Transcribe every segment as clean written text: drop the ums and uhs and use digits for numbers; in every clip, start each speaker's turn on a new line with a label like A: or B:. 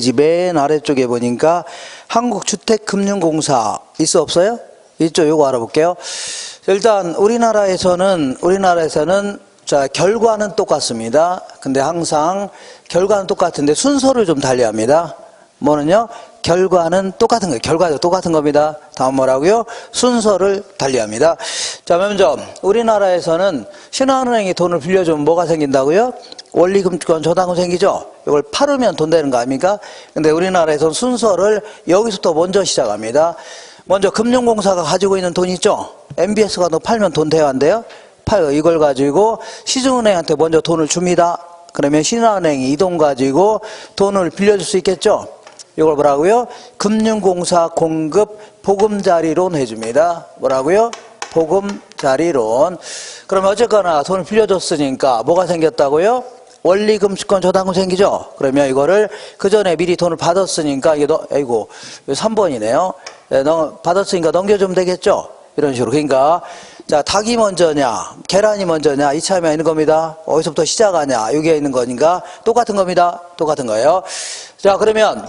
A: 페이지 맨 아래쪽에 보니까 한국주택금융공사 있어 없어요? 있죠. 요거 알아볼게요. 일단 우리나라에서는 자, 결과는 똑같습니다. 근데 항상 결과는 똑같은데 순서를 좀 달리합니다. 뭐는요? 결과는 똑같은 거예요. 결과도 똑같은 겁니다. 다음 뭐라고요? 순서를 달리합니다. 자, 먼저 우리나라에서는 신한은행이 돈을 빌려주면 뭐가 생긴다고요? 원리금권 저당금 생기죠? 이걸 팔으면 돈 되는 거 아닙니까? 근데 우리나라에서는 순서를 여기서부터 먼저 시작합니다. 먼저 금융공사가 가지고 있는 돈 있죠? MBS가 너 팔면 돈 돼야 한대요? 팔고 이걸 가지고 시중은행한테 먼저 돈을 줍니다. 그러면 신한은행이 이 돈 가지고 돈을 빌려줄 수 있겠죠? 이걸 뭐라고요? 금융공사 공급 보금자리론 해줍니다. 뭐라고요? 보금자리론. 그럼 어쨌거나 돈을 빌려줬으니까 뭐가 생겼다고요? 원리금권 저당금 생기죠? 그러면 이거를 그 전에 미리 돈을 받았으니까 이게 아이고 3번이네요. 받았으니까 넘겨주면 되겠죠? 이런 식으로. 그러니까 자, 닭이 먼저냐 계란이 먼저냐 이참에 있는 겁니다. 어디서부터 시작하냐 여기에 있는 거니까 똑같은 겁니다. 똑같은 거예요. 자, 그러면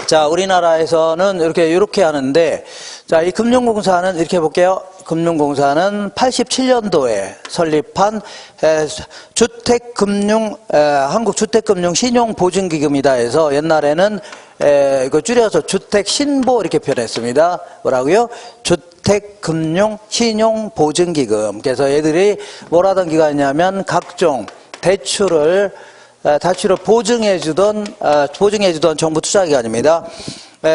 A: 자, 우리나라에서는 이렇게 하는데, 자, 이 금융공사는 이렇게 볼게요. 금융공사는 87년도에 설립한 한국주택금융신용보증기금이다 해서 옛날에는 이거 줄여서 주택신보 이렇게 표현했습니다. 뭐라고요? 주택금융신용보증기금. 그래서 얘들이 뭘 하던 기관이냐면 각종 대출을 보증해주던 정부 투자기관입니다.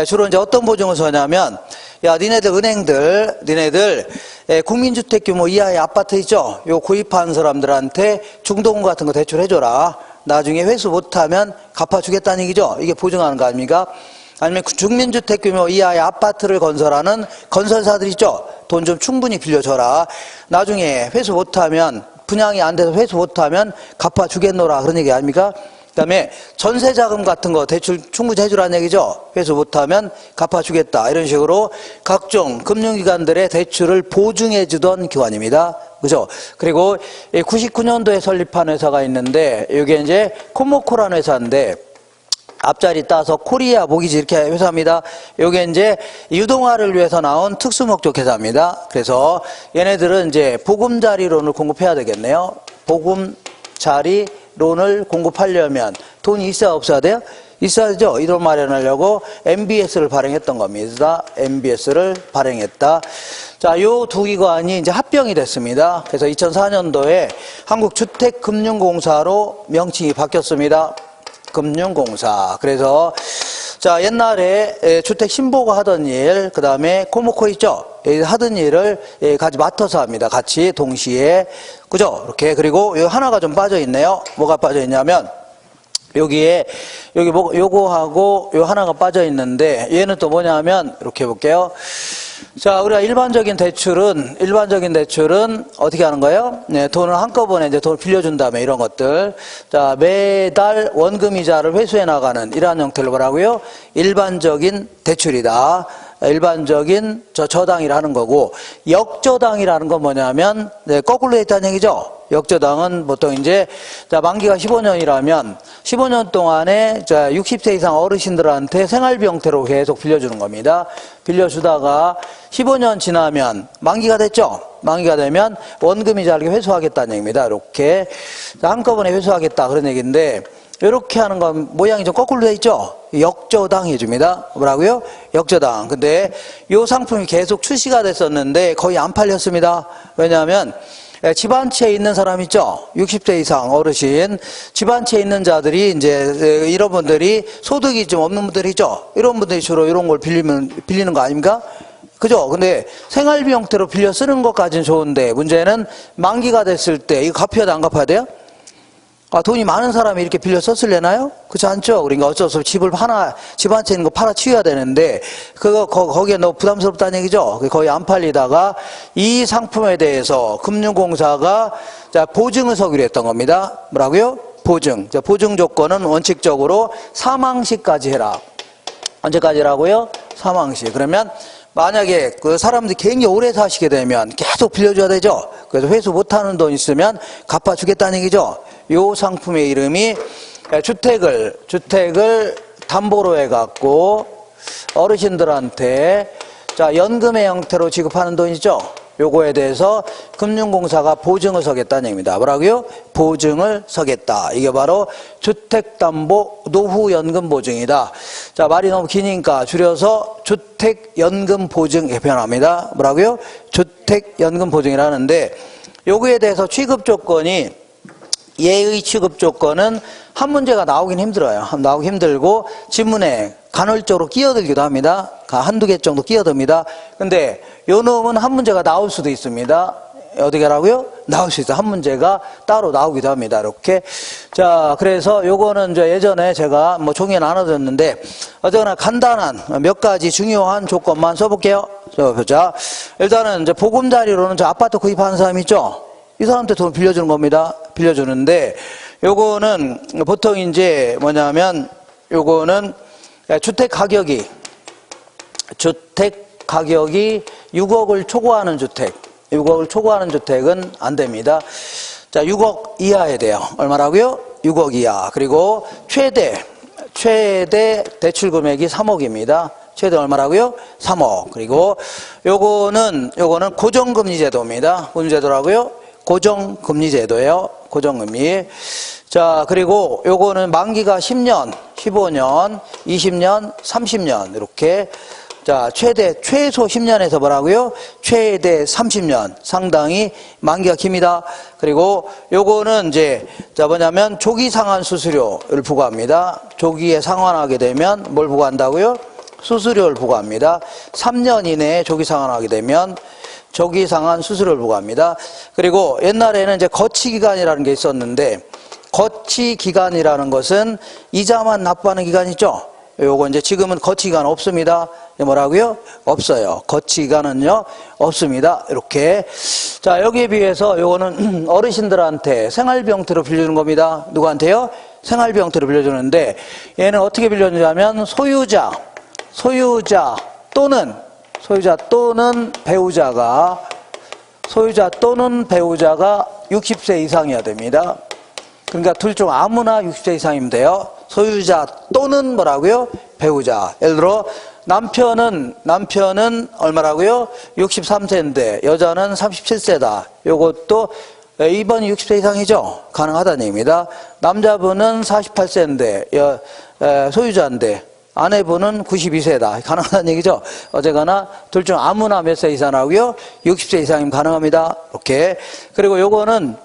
A: 주로 이제 어떤 보증을 서냐면, 야, 니네들 국민주택 규모 이하의 아파트 있죠? 요 구입한 사람들한테 중도금 같은 거 대출해줘라. 나중에 회수 못하면 갚아주겠다는 얘기죠? 이게 보증하는 거 아닙니까? 아니면 국민주택 규모 이하의 아파트를 건설하는 건설사들 있죠? 돈 좀 충분히 빌려줘라. 나중에 회수 못하면 분양이 안 돼서 회수 못하면 갚아주겠노라 그런 얘기 아닙니까? 그 다음에 전세자금 같은 거 대출 충분히 해주라는 얘기죠. 회수 못하면 갚아주겠다 이런 식으로 각종 금융기관들의 대출을 보증해주던 기관입니다. 그죠? 그리고 99년도에 설립한 회사가 있는데 이게 이제 코모코라는 회사인데 앞자리 따서 코리아 모기지 이렇게 회사입니다. 요게 이제 유동화를 위해서 나온 특수목적 회사입니다. 그래서 얘네들은 이제 보금자리론을 공급해야 되겠네요. 보금자리론을 공급하려면 돈이 있어야 없어야 돼요? 있어야죠. 이 돈 마련하려고 MBS를 발행했던 겁니다. MBS를 발행했다. 자, 요 두 기관이 이제 합병이 됐습니다. 그래서 2004년도에 한국주택금융공사로 명칭이 바뀌었습니다. 금융공사. 그래서 자, 옛날에 주택 신보가 하던 일, 그 다음에 코모코 있죠? 하던 일을 같이 맡아서 합니다. 같이 동시에. 그죠? 이렇게. 그리고 요 하나가 좀 빠져 있네요. 뭐가 빠져 있냐면 요거하고 요 하나가 빠져 있는데 얘는 또 뭐냐면 이렇게 볼게요. 자, 우리가 일반적인 대출은 어떻게 하는 거예요? 네, 돈을 한꺼번에 이제 돈을 빌려준 다음에 이런 것들. 자, 매달 원금이자를 회수해 나가는 이러한 형태를 뭐라고요? 일반적인 대출이다. 일반적인 저당이라는 거고, 역저당이라는 건 뭐냐면, 네, 거꾸로 돼 있다는 얘기죠? 역저당은 보통 이제, 자, 만기가 15년이라면, 15년 동안에, 자, 60세 이상 어르신들한테 생활비 형태로 계속 빌려주는 겁니다. 빌려주다가 15년 지나면, 만기가 됐죠? 만기가 되면 원금이자를 회수하겠다는 얘기입니다. 이렇게. 자, 한꺼번에 회수하겠다. 그런 얘기인데, 이렇게 하는 건 모양이 좀 거꾸로 돼 있죠? 역저당 해줍니다. 뭐라고요? 역저당. 근데 이 상품이 계속 출시가 됐었는데 거의 안 팔렸습니다. 왜냐하면 집 한 채에 있는 사람 있죠? 60세 이상 어르신. 집 한 채에 있는 자들이 이제 이런 분들이 소득이 좀 없는 분들이죠? 이런 분들이 주로 이런 걸 빌리는 거 아닙니까? 그죠? 근데 생활비 형태로 빌려 쓰는 것까지는 좋은데 문제는 만기가 됐을 때 이거 갚아야 돼, 안 갚아야 돼요? 아, 돈이 많은 사람이 이렇게 빌려 썼을래나요? 그렇지 않죠? 그러니까 어쩔 수 없이 집 한 채 있는 거 팔아치워야 되는데, 거기에 너무 부담스럽다는 얘기죠? 거의 안 팔리다가 이 상품에 대해서 금융공사가 자, 보증을 서기로 했던 겁니다. 뭐라고요? 보증. 자, 보증 조건은 원칙적으로 사망시까지 해라. 언제까지라고요? 사망시. 그러면 만약에 그 사람들이 굉장히 오래 사시게 되면 계속 빌려줘야 되죠? 그래서 회수 못하는 돈 있으면 갚아주겠다는 얘기죠? 요 상품의 이름이 주택을 담보로 해갖고 어르신들한테 자, 연금의 형태로 지급하는 돈이죠. 요거에 대해서 금융공사가 보증을 서겠다는 얘기입니다. 뭐라고요? 보증을 서겠다. 이게 바로 주택담보 노후연금보증이다. 자, 말이 너무 기니까 줄여서 주택연금보증 이렇게 표현합니다. 뭐라고요? 주택연금보증이라는데 요거에 대해서 취급 조건이 예의 취급 조건은 한 문제가 나오긴 힘들어요. 나오기 힘들고 지문에 간헐적으로 끼어들기도 합니다. 한두 개 정도 끼어듭니다. 근데 요 놈은 한 문제가 나올 수도 있습니다. 어떻게 하라고요? 나올 수 있어요. 한 문제가 따로 나오기도 합니다. 이렇게. 자, 그래서 요거는 이제 예전에 제가 뭐 종이에 나눠줬는데 어쨌거나 간단한 몇 가지 중요한 조건만 써볼게요. 자, 일단은 이제 보금자리로는 저 아파트 구입하는 사람 있죠? 이 사람한테 돈 빌려주는 겁니다. 빌려주는데 요거는 보통 이제 뭐냐면 요거는 주택 가격이 6억을 초과하는 주택, 6억을 초과하는 주택은 안 됩니다. 자, 6억 이하에 돼요. 얼마라고요? 6억 이하. 그리고 최대 대출 금액이 3억입니다. 최대 얼마라고요? 3억. 그리고 요거는 고정금리 제도입니다. 무슨 제도라고요? 고정금리 제도예요. 고정금리. 자, 그리고 요거는 만기가 10년, 15년, 20년, 30년 이렇게. 자, 최소 10년에서 뭐라고요? 최대 30년. 상당히 만기가 깁니다. 그리고 요거는 이제, 자, 뭐냐면, 조기 상환 수수료를 부과합니다. 조기에 상환하게 되면 뭘 부과한다고요? 수수료를 부과합니다. 3년 이내에 조기 상환하게 되면 조기 상환 수수료를 부과합니다. 그리고 옛날에는 이제 거치기간이라는 게 있었는데, 거치기간이라는 것은 이자만 납부하는 기간 있죠? 요거 이제 지금은 거치기간 없습니다. 뭐라고요? 없어요. 거치기간은요, 없습니다. 이렇게. 자, 여기에 비해서 요거는 어르신들한테 생활비형태로 빌려주는 겁니다. 누구한테요? 생활비형태로 빌려주는데, 얘는 어떻게 빌려주냐면, 소유자 또는 배우자가 60세 이상이어야 됩니다. 그러니까 둘 중 아무나 60세 이상이면 돼요. 소유자 또는 뭐라고요? 배우자. 예를 들어 남편은 얼마라고요? 63세인데 여자는 37세다. 요것도 이번이 60세 이상이죠? 가능하다는 얘기입니다. 남자분은 48세인데 소유자인데 아내분은 92세다. 가능하다는 얘기죠? 어쨌거나 둘 중 아무나 몇 세 이상하고요? 60세 이상이면 가능합니다. 이렇게. 그리고 요거는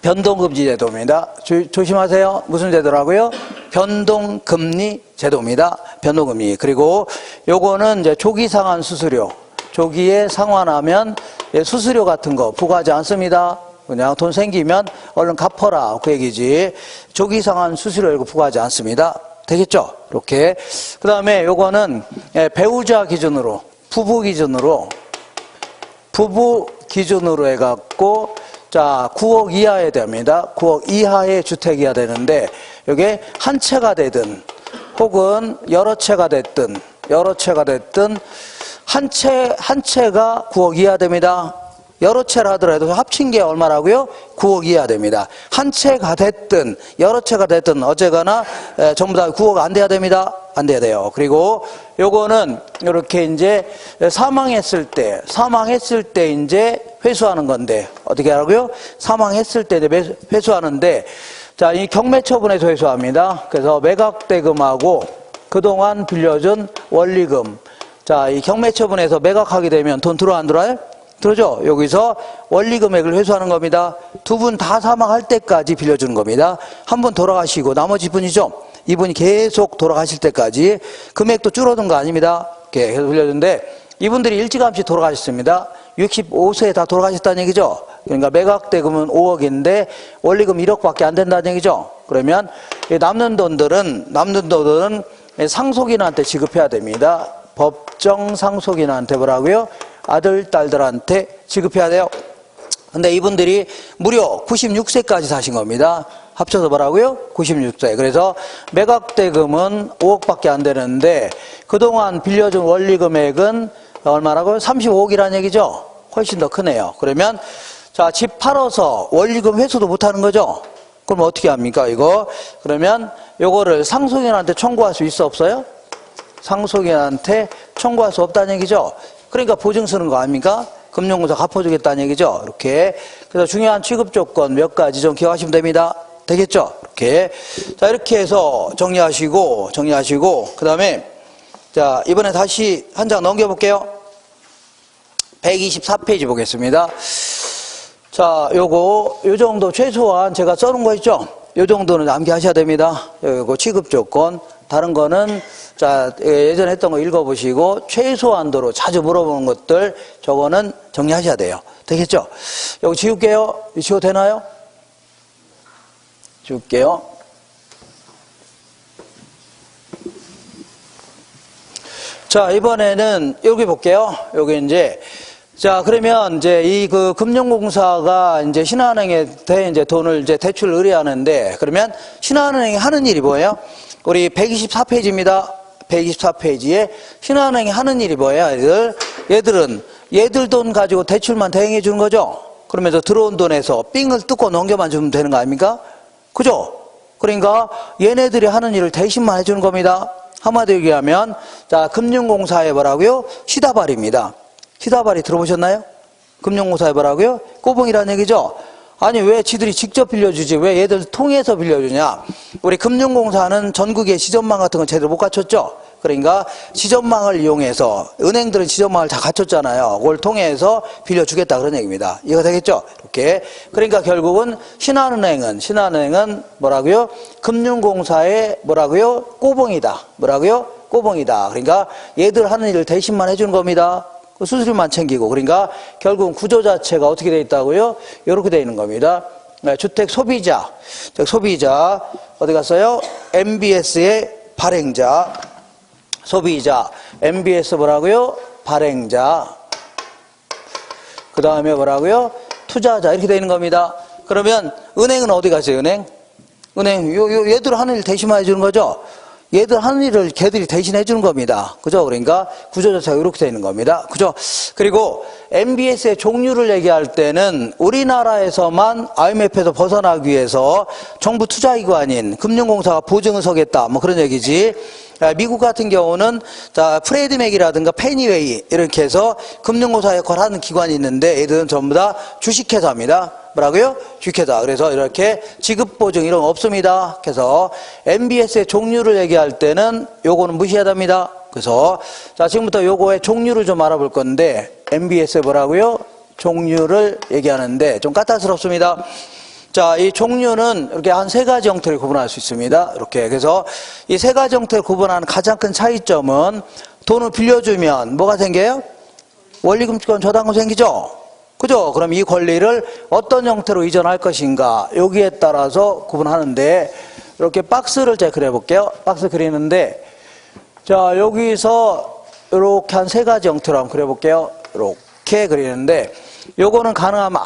A: 변동금리 제도입니다. 조심하세요. 무슨 제도라고요? 변동금리 제도입니다. 변동금리. 그리고 요거는 이제 조기 상환 수수료. 조기에 상환하면 수수료 같은 거 부과하지 않습니다. 그냥 돈 생기면 얼른 갚아라. 그 얘기지. 조기 상환 수수료 이거 부과하지 않습니다. 되겠죠? 이렇게. 그 다음에 요거는 배우자 기준으로, 부부 기준으로 해갖고 자, 9억 이하에 됩니다. 9억 이하의 주택이어야 되는데, 이게 한 채가 되든, 혹은 여러 채가 됐든, 한 채가 9억 이하 됩니다. 여러 채라 하더라도 합친 게 얼마라고요? 9억 이하 됩니다. 한 채가 됐든, 여러 채가 됐든, 어쨌거나, 전부 다 9억 안 돼야 됩니다. 안 돼야 돼요. 그리고 요거는 이렇게 이제 사망했을 때 이제 회수하는 건데, 어떻게 하라고요? 사망했을 때 이제 회수하는데, 자, 이 경매처분에서 회수합니다. 그래서 매각대금하고 그동안 빌려준 원리금. 자, 이 경매처분에서 매각하게 되면 돈 들어와 안 들어와요? 들어죠? 여기서 원리금액을 회수하는 겁니다. 두 분 다 사망할 때까지 빌려주는 겁니다. 한 분 돌아가시고 나머지 분이죠? 이분이 계속 돌아가실 때까지 금액도 줄어든 거 아닙니다. 이렇게 해서 빌려주는데 이분들이 일찌감치 돌아가셨습니다. 65세에 다 돌아가셨다는 얘기죠. 그러니까 매각대금은 5억인데 원리금 1억밖에 안 된다는 얘기죠. 그러면 남는 돈들은 상속인한테 지급해야 됩니다. 법정 상속인한테 뭐라고요? 아들, 딸들한테 지급해야 돼요. 근데 이분들이 무려 96세까지 사신 겁니다. 합쳐서 뭐라고요? 96세. 그래서 매각대금은 5억밖에 안 되는데 그동안 빌려준 원리금액은 얼마라고요? 35억이라는 얘기죠. 훨씬 더 크네요. 그러면 자, 집 팔아서 원리금 회수도 못 하는 거죠. 그럼 어떻게 합니까, 이거? 그러면 요거를 상속인한테 청구할 수 있어, 없어요? 상속인한테 청구할 수 없다는 얘기죠. 그러니까 보증 쓰는 거 아닙니까? 금융공사 갚아주겠다는 얘기죠. 이렇게. 그래서 중요한 취급 조건 몇 가지 좀 기억하시면 됩니다. 되겠죠? 이렇게. 자, 이렇게 해서 정리하시고, 그 다음에, 자, 이번에 다시 한 장 넘겨볼게요. 124페이지 보겠습니다. 자, 요 정도 최소한 제가 써놓은 거 있죠? 요 정도는 암기하셔야 됩니다. 요거 취급 조건. 다른 거는, 자, 예전에 했던 거 읽어보시고, 최소한도로 자주 물어보는 것들, 저거는 정리하셔야 돼요. 되겠죠? 요거 지울게요. 지워도 되나요? 지울게요. 자, 이번에는 여기 볼게요. 여기 이제, 자, 그러면 이제 이 그 금융공사가 이제 신한은행에 이제 돈을 이제 대출을 의뢰하는데, 그러면 신한은행이 하는 일이 뭐예요? 우리 124페이지입니다. 124페이지에 신한은행이 하는 일이 뭐예요? 얘들 돈 가지고 대출만 대행해 주는 거죠? 그러면서 들어온 돈에서 삥을 뜯고 넘겨만 주면 되는 거 아닙니까? 그죠? 그러니까 얘네들이 하는 일을 대신만 해주는 겁니다. 한마디로 얘기하면, 자, 금융공사의 뭐라고요? 시다발입니다. 시다발이 들어보셨나요? 금융공사의 뭐라고요? 꼬봉이라는 얘기죠? 아니, 왜 지들이 직접 빌려주지? 왜 얘들 통해서 빌려주냐? 우리 금융공사는 전국에 지점망 같은 건 제대로 못 갖췄죠? 그러니까 지점망을 이용해서, 은행들은 지점망을 다 갖췄잖아요. 그걸 통해서 빌려주겠다 그런 얘기입니다. 이해가 되겠죠? 이렇게. 그러니까 결국은 신한은행은 뭐라고요? 금융공사의 뭐라고요? 꼬봉이다. 뭐라고요? 꼬봉이다. 그러니까 얘들 하는 일을 대신만 해주는 겁니다. 수수료만 챙기고. 그러니까 결국은 구조 자체가 어떻게 되어 있다고요? 이렇게 되어 있는 겁니다. 주택 소비자, 소비자 어디 갔어요? MBS의 발행자, 소비자, MBS 뭐라고요? 발행자. 그 다음에 뭐라고요? 투자자. 이렇게 되어 있는 겁니다. 그러면 은행은 어디 갔어요? 은행 얘들 하는 일 대신만 해주는 거죠? 얘들 하는 일을 걔들이 대신해 주는 겁니다. 그죠? 그러니까 구조 자체가 이렇게 되어 있는 겁니다. 그죠? 그리고 MBS의 종류를 얘기할 때는 우리나라에서만 IMF에서 벗어나기 위해서 정부 투자기관인 금융공사가 보증을 서겠다. 뭐 그런 얘기지. 미국 같은 경우는 자, 프레드맥이라든가 페니웨이 이렇게 해서 금융공사 역할을 하는 기관이 있는데 얘들은 전부 다 주식회사입니다. 뭐라고요? 주식회사. 그래서 이렇게 지급보증 이런 거 없습니다. 그래서 MBS의 종류를 얘기할 때는 요거는 무시해야 됩니다. 그래서 자, 지금부터 요거의 종류를 좀 알아볼 건데 MBS의 뭐라고요? 종류를 얘기하는데 좀 까탈스럽습니다. 자, 이 종류는 이렇게 한 세 가지 형태를 구분할 수 있습니다. 이렇게. 그래서 이 세 가지 형태를 구분하는 가장 큰 차이점은 돈을 빌려주면 뭐가 생겨요? 원리금권 저당금 생기죠? 그죠? 그럼 이 권리를 어떤 형태로 이전할 것인가, 여기에 따라서 구분하는데, 이렇게 박스를 제가 그려볼게요. 박스 그리는데, 자, 여기서 이렇게 한 세 가지 형태로 한번 그려볼게요. 이렇게 그리는데, 요거는 가능하면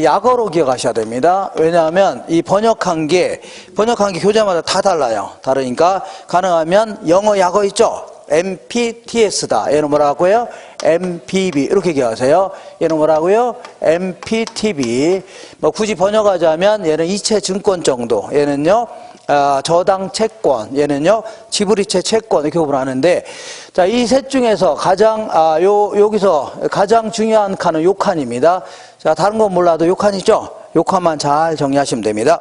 A: 약어로 기억하셔야 됩니다. 왜냐하면 이 번역한 게 교재마다 다 달라요. 다르니까 가능하면 영어 약어 있죠? MPTS다. 얘는 뭐라고요? MPB. 이렇게 기억하세요. 얘는 뭐라고요? MPTB. 뭐 굳이 번역하자면 얘는 이체 증권 정도. 얘는요, 저당 채권. 얘는요, 지불이체 채권. 이렇게 구분하는데, 자, 이 셋 중에서 가장, 여기서 가장 중요한 칸은 요 칸입니다. 자, 다른 건 몰라도 요 칸이죠? 요 칸만 잘 정리하시면 됩니다.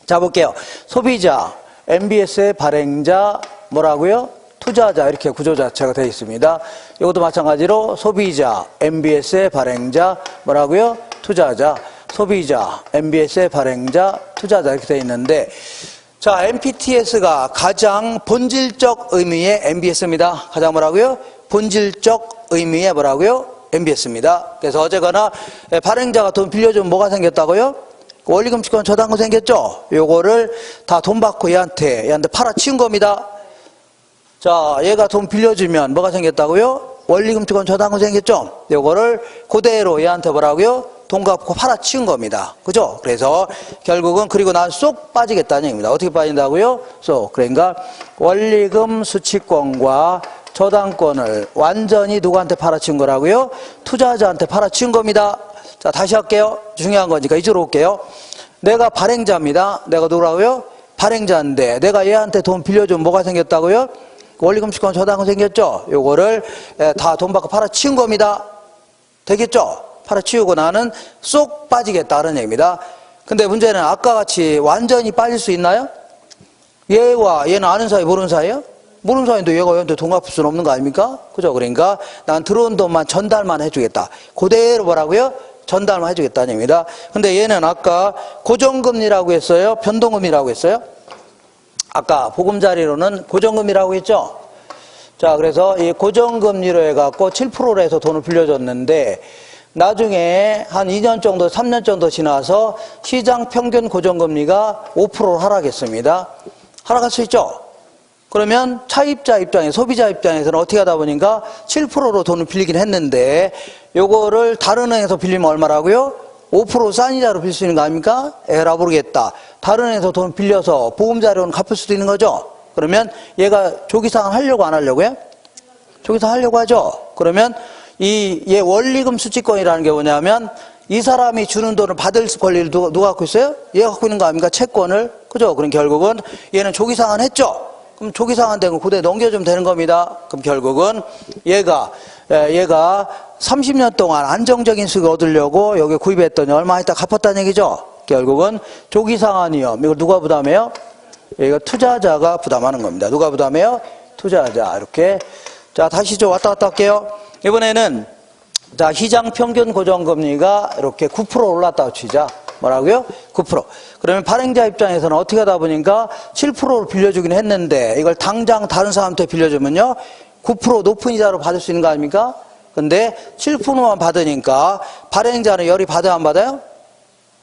A: 자, 볼게요. 소비자, MBS의 발행자, 뭐라고요? 투자자. 이렇게 구조 자체가 되어 있습니다. 이것도 마찬가지로 소비자, MBS의 발행자, 뭐라고요? 투자자. 소비자, MBS의 발행자, 투자자. 이렇게 되어 있는데, 자, MPTS가 가장 본질적 의미의 MBS입니다. 가장 뭐라고요? 본질적 의미의 뭐라고요? MBS입니다. 그래서 어쨌거나 발행자가 돈 빌려주면 뭐가 생겼다고요? 원리금치권 저당금 생겼죠? 요거를 다 돈 받고 얘한테 팔아치운 겁니다. 자, 얘가 돈 빌려주면 뭐가 생겼다고요? 원리금치권 저당금 생겼죠? 요거를 그대로 얘한테 뭐라고요? 돈 갚고 팔아치운 겁니다. 그죠? 그래서 결국은 그리고 난 쏙 빠지겠다는 얘기입니다. 어떻게 빠진다고요? 쏙. 그러니까 원리금 수취권과 저당권을 완전히 누구한테 팔아치운 거라고요? 투자자한테 팔아치운 겁니다. 자, 다시 할게요. 중요한 거니까 이쪽으로 올게요. 내가 발행자입니다. 내가 누구라고요? 발행자인데 내가 얘한테 돈 빌려주면 뭐가 생겼다고요? 원리금 채권 저당권 생겼죠? 요거를 다 돈 받고 팔아치운 겁니다. 되겠죠? 팔아치우고 나는 쏙 빠지겠다는 얘기입니다. 근데 문제는 아까 같이 완전히 빠질 수 있나요? 얘와 얘는 아는 사이 모르는 사이예요? 모르는 사이인데 얘가 얘한테 돈 갚을 수는 없는 거 아닙니까? 그죠? 그러니까 난 들어온 돈만 전달만 해주겠다. 그대로 뭐라고요? 전달만 해주겠다는 얘기입니다. 근데 얘는 아까 고정금리라고 했어요? 변동금리라고 했어요? 아까 보금자리로는 고정금리라고 했죠? 자, 그래서 이 고정금리로 해갖고 7%로 해서 돈을 빌려줬는데 나중에 한 2년 정도, 3년 정도 지나서 시장 평균 고정금리가 5%로 하락했습니다. 하락할 수 있죠? 그러면 차입자 입장에, 소비자 입장에서는 어떻게 하다 보니까 7%로 돈을 빌리긴 했는데 요거를 다른 은행에서 빌리면 얼마라고요? 5% 싼 이자로 빌릴 수 있는 거 아닙니까? 에라 모르겠다. 다른 은행에서 돈 빌려서 보금자리로는 갚을 수도 있는 거죠? 그러면 얘가 조기상환 하려고 안 하려고요? 조기상환 하려고 하죠? 그러면 얘 원리금 수취권이라는 게 뭐냐면 이 사람이 주는 돈을 받을 권리를 누가 갖고 있어요? 얘가 갖고 있는 거 아닙니까? 채권을. 그죠? 그럼 결국은 얘는 조기상환 했죠? 그럼 조기상환 되고 그대로 넘겨주면 되는 겁니다. 그럼 결국은 얘가 30년 동안 안정적인 수익을 얻으려고 여기 구입했더니 얼마 있다 갚았다는 얘기죠? 결국은 조기상환 위험. 이걸 누가 부담해요? 이거 투자자가 부담하는 겁니다. 누가 부담해요? 투자자. 이렇게. 자, 다시 좀 왔다 갔다 할게요. 이번에는 자, 시장 평균 고정금리가 이렇게 9% 올랐다고 치자. 뭐라고요? 9%. 그러면 발행자 입장에서는 어떻게 하다 보니까 7%를 빌려주긴 했는데 이걸 당장 다른 사람한테 빌려주면요 9% 높은 이자로 받을 수 있는 거 아닙니까? 근데 7%만 받으니까 발행자는 열이 받아요 안 받아요?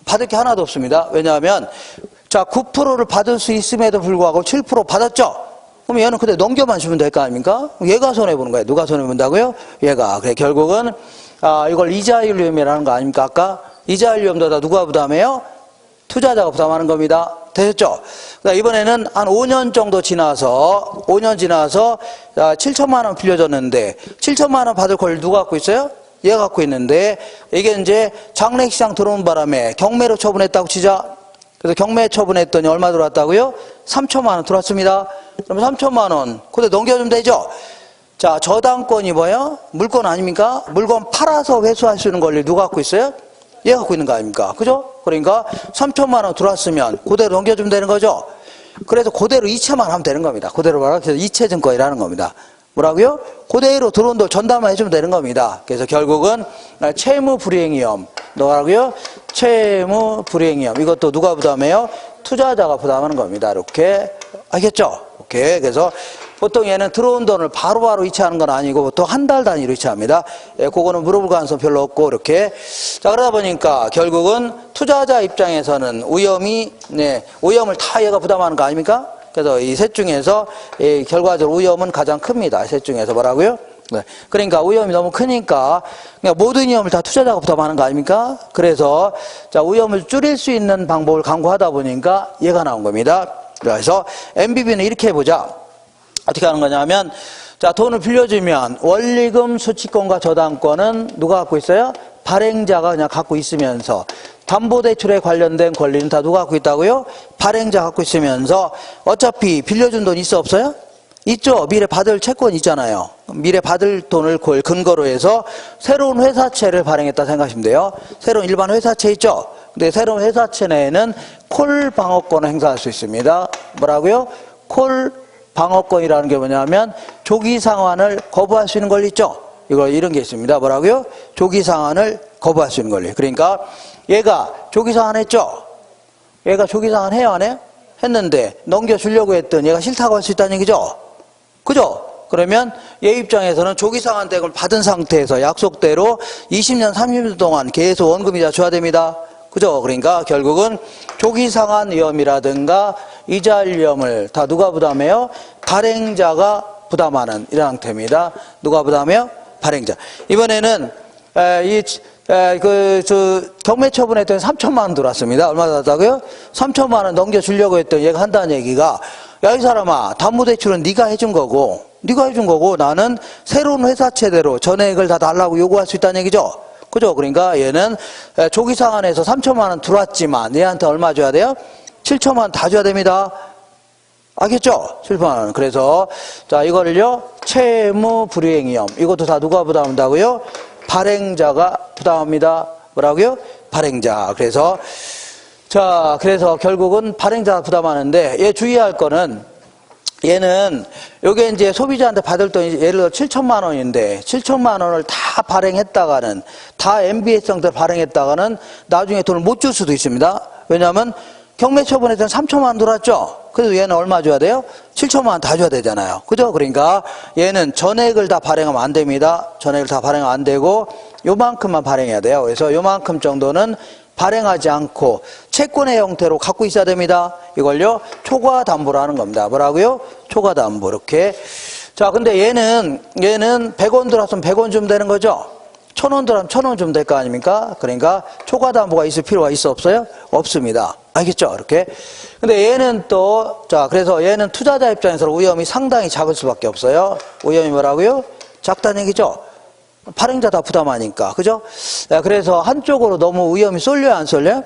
A: 받을 게 하나도 없습니다. 왜냐하면 자 9%를 받을 수 있음에도 불구하고 7% 받았죠? 그럼 얘는 그때 넘겨만 주면 될 거 아닙니까? 얘가 손해보는 거예요. 누가 손해본다고요? 얘가. 그래 결국은 이걸 이자율 위험이라는 거 아닙니까? 아까 이자율 위험도 다 누가 부담해요? 투자자가 부담하는 겁니다. 되셨죠? 이번에는 한 5년 정도 지나서 7천만 원 빌려줬는데 7천만 원 받을 권리 누가 갖고 있어요? 얘가 갖고 있는데 이게 이제 장래시장 들어온 바람에 경매로 처분했다고 치자. 그래서 경매 처분했더니 얼마 들어왔다고요? 3천만 원 들어왔습니다. 그러면 3천만 원 그때 넘겨주면 되죠? 자, 저당권이 뭐예요? 물건 아닙니까? 물건 팔아서 회수할 수 있는 권리 누가 갖고 있어요? 얘가 갖고 있는 거 아닙니까? 그죠? 그러니까 3천만 원 들어왔으면 그대로 넘겨주면 되는 거죠? 그래서 그대로 이체만 하면 되는 겁니다. 그대로 말하면 이체증권이라는 겁니다. 뭐라고요? 그대로 들어온 돈 전담만 해주면 되는 겁니다. 그래서 결국은 채무불이행위험. 뭐라고요? 채무불이행위험. 이것도 누가 부담해요? 투자자가 부담하는 겁니다. 이렇게. 알겠죠? 오케이. 그래서 보통 얘는 들어온 돈을 바로바로 이체하는 건 아니고 보통 한 달 단위로 이체합니다. 그거는 물어볼 가능성 별로 없고 이렇게. 자, 그러다 보니까 결국은 투자자 입장에서는 위험을 다 얘가 부담하는 거 아닙니까? 그래서 이 셋 중에서 결과적으로 위험은 가장 큽니다. 셋 중에서 뭐라고요? 네. 그러니까 위험이 너무 크니까 모든 위험을 다 투자자가 부담하는 거 아닙니까? 그래서 자, 위험을 줄일 수 있는 방법을 강구하다 보니까 얘가 나온 겁니다. 그래서 MBB는 이렇게 해보자. 어떻게 하는 거냐면 자, 돈을 빌려주면 원리금 수취권과 저당권은 누가 갖고 있어요? 발행자가 그냥 갖고 있으면서 담보대출에 관련된 권리는 다 누가 갖고 있다고요? 발행자 갖고 있으면서 어차피 빌려준 돈 있어 없어요? 있죠. 미래 받을 채권 있잖아요. 미래 받을 돈을 근거로 해서 새로운 회사채를 발행했다 생각하시면 돼요. 새로운 일반 회사채 있죠. 근데 새로운 회사채 내에는 콜 방어권을 행사할 수 있습니다. 뭐라고요? 콜 방어권이라는 게 뭐냐면 조기 상환을 거부할 수 있는 권리 있죠. 이런 게 있습니다. 뭐라고요? 조기 상환을 거부할 수 있는 권리. 그러니까 얘가 조기 상환했죠. 얘가 조기 상환 해요, 안 해요? 했는데 넘겨주려고 했더니 얘가 싫다고 할 수 있다는 얘기죠. 그죠? 그러면 얘 입장에서는 조기 상환대금을 받은 상태에서 약속대로 20년, 30년 동안 계속 원금이자 줘야 됩니다. 그죠? 그러니까 결국은 조기 상환 위험이라든가 이자율 위험을 다 누가 부담해요? 발행자가 부담하는 이런 형태입니다. 누가 부담해요? 발행자. 이번에는 경매 처분했더니 3천만 원 들어왔습니다. 얼마 들었다고요? 3천만 원 넘겨주려고 했더니 얘가 한다는 얘기가 야, 이 사람아, 담보대출은 네가 해준 거고 나는 새로운 회사채대로 전액을 다 달라고 요구할 수 있다는 얘기죠. 그죠? 그러니까 얘는 조기 상환에서 3천만 원 들어왔지만 얘한테 얼마 줘야 돼요? 7천만 원 다 줘야 됩니다. 알겠죠? 7천만 원. 그래서 자 이거를요 채무 불이행 위험 이것도 다 누가 부담한다고요? 발행자가 부담합니다. 뭐라고요? 발행자. 그래서 자 그래서 결국은 발행자가 부담하는데 얘 주의할 거는 얘는 요게 이제 소비자한테 받을 돈이 예를 들어 7천만 원인데 7천만 원을 다 발행했다가는 다 MBS 형태로 발행했다가는 나중에 돈을 못 줄 수도 있습니다. 왜냐하면 경매 처분에서는 3천만 원 들어왔죠. 그래도 얘는 얼마 줘야 돼요? 7천만 원 다 줘야 되잖아요. 그죠? 그러니까 얘는 전액을 다 발행하면 안 됩니다. 전액을 다 발행하면 안 되고 요만큼만 발행해야 돼요. 그래서 요만큼 정도는 발행하지 않고 채권의 형태로 갖고 있어야 됩니다. 이걸요 초과 담보로 하는 겁니다. 뭐라고요? 초과 담보. 이렇게. 자 근데 얘는 100원 들어왔으면 100원 주면 되는 거죠. 1,000원 들어왔으면 1,000원 주면 될 거 아닙니까? 그러니까 초과 담보가 있을 필요가 있어 없어요? 없습니다. 알겠죠? 이렇게. 근데 얘는 또 자 그래서 얘는 투자자 입장에서 위험이 상당히 작을 수밖에 없어요. 위험이 뭐라고요? 작다는 얘기죠. 발행자 다 부담하니까. 그죠? 그래서 한쪽으로 너무 위험이 쏠려요, 안 쏠려요?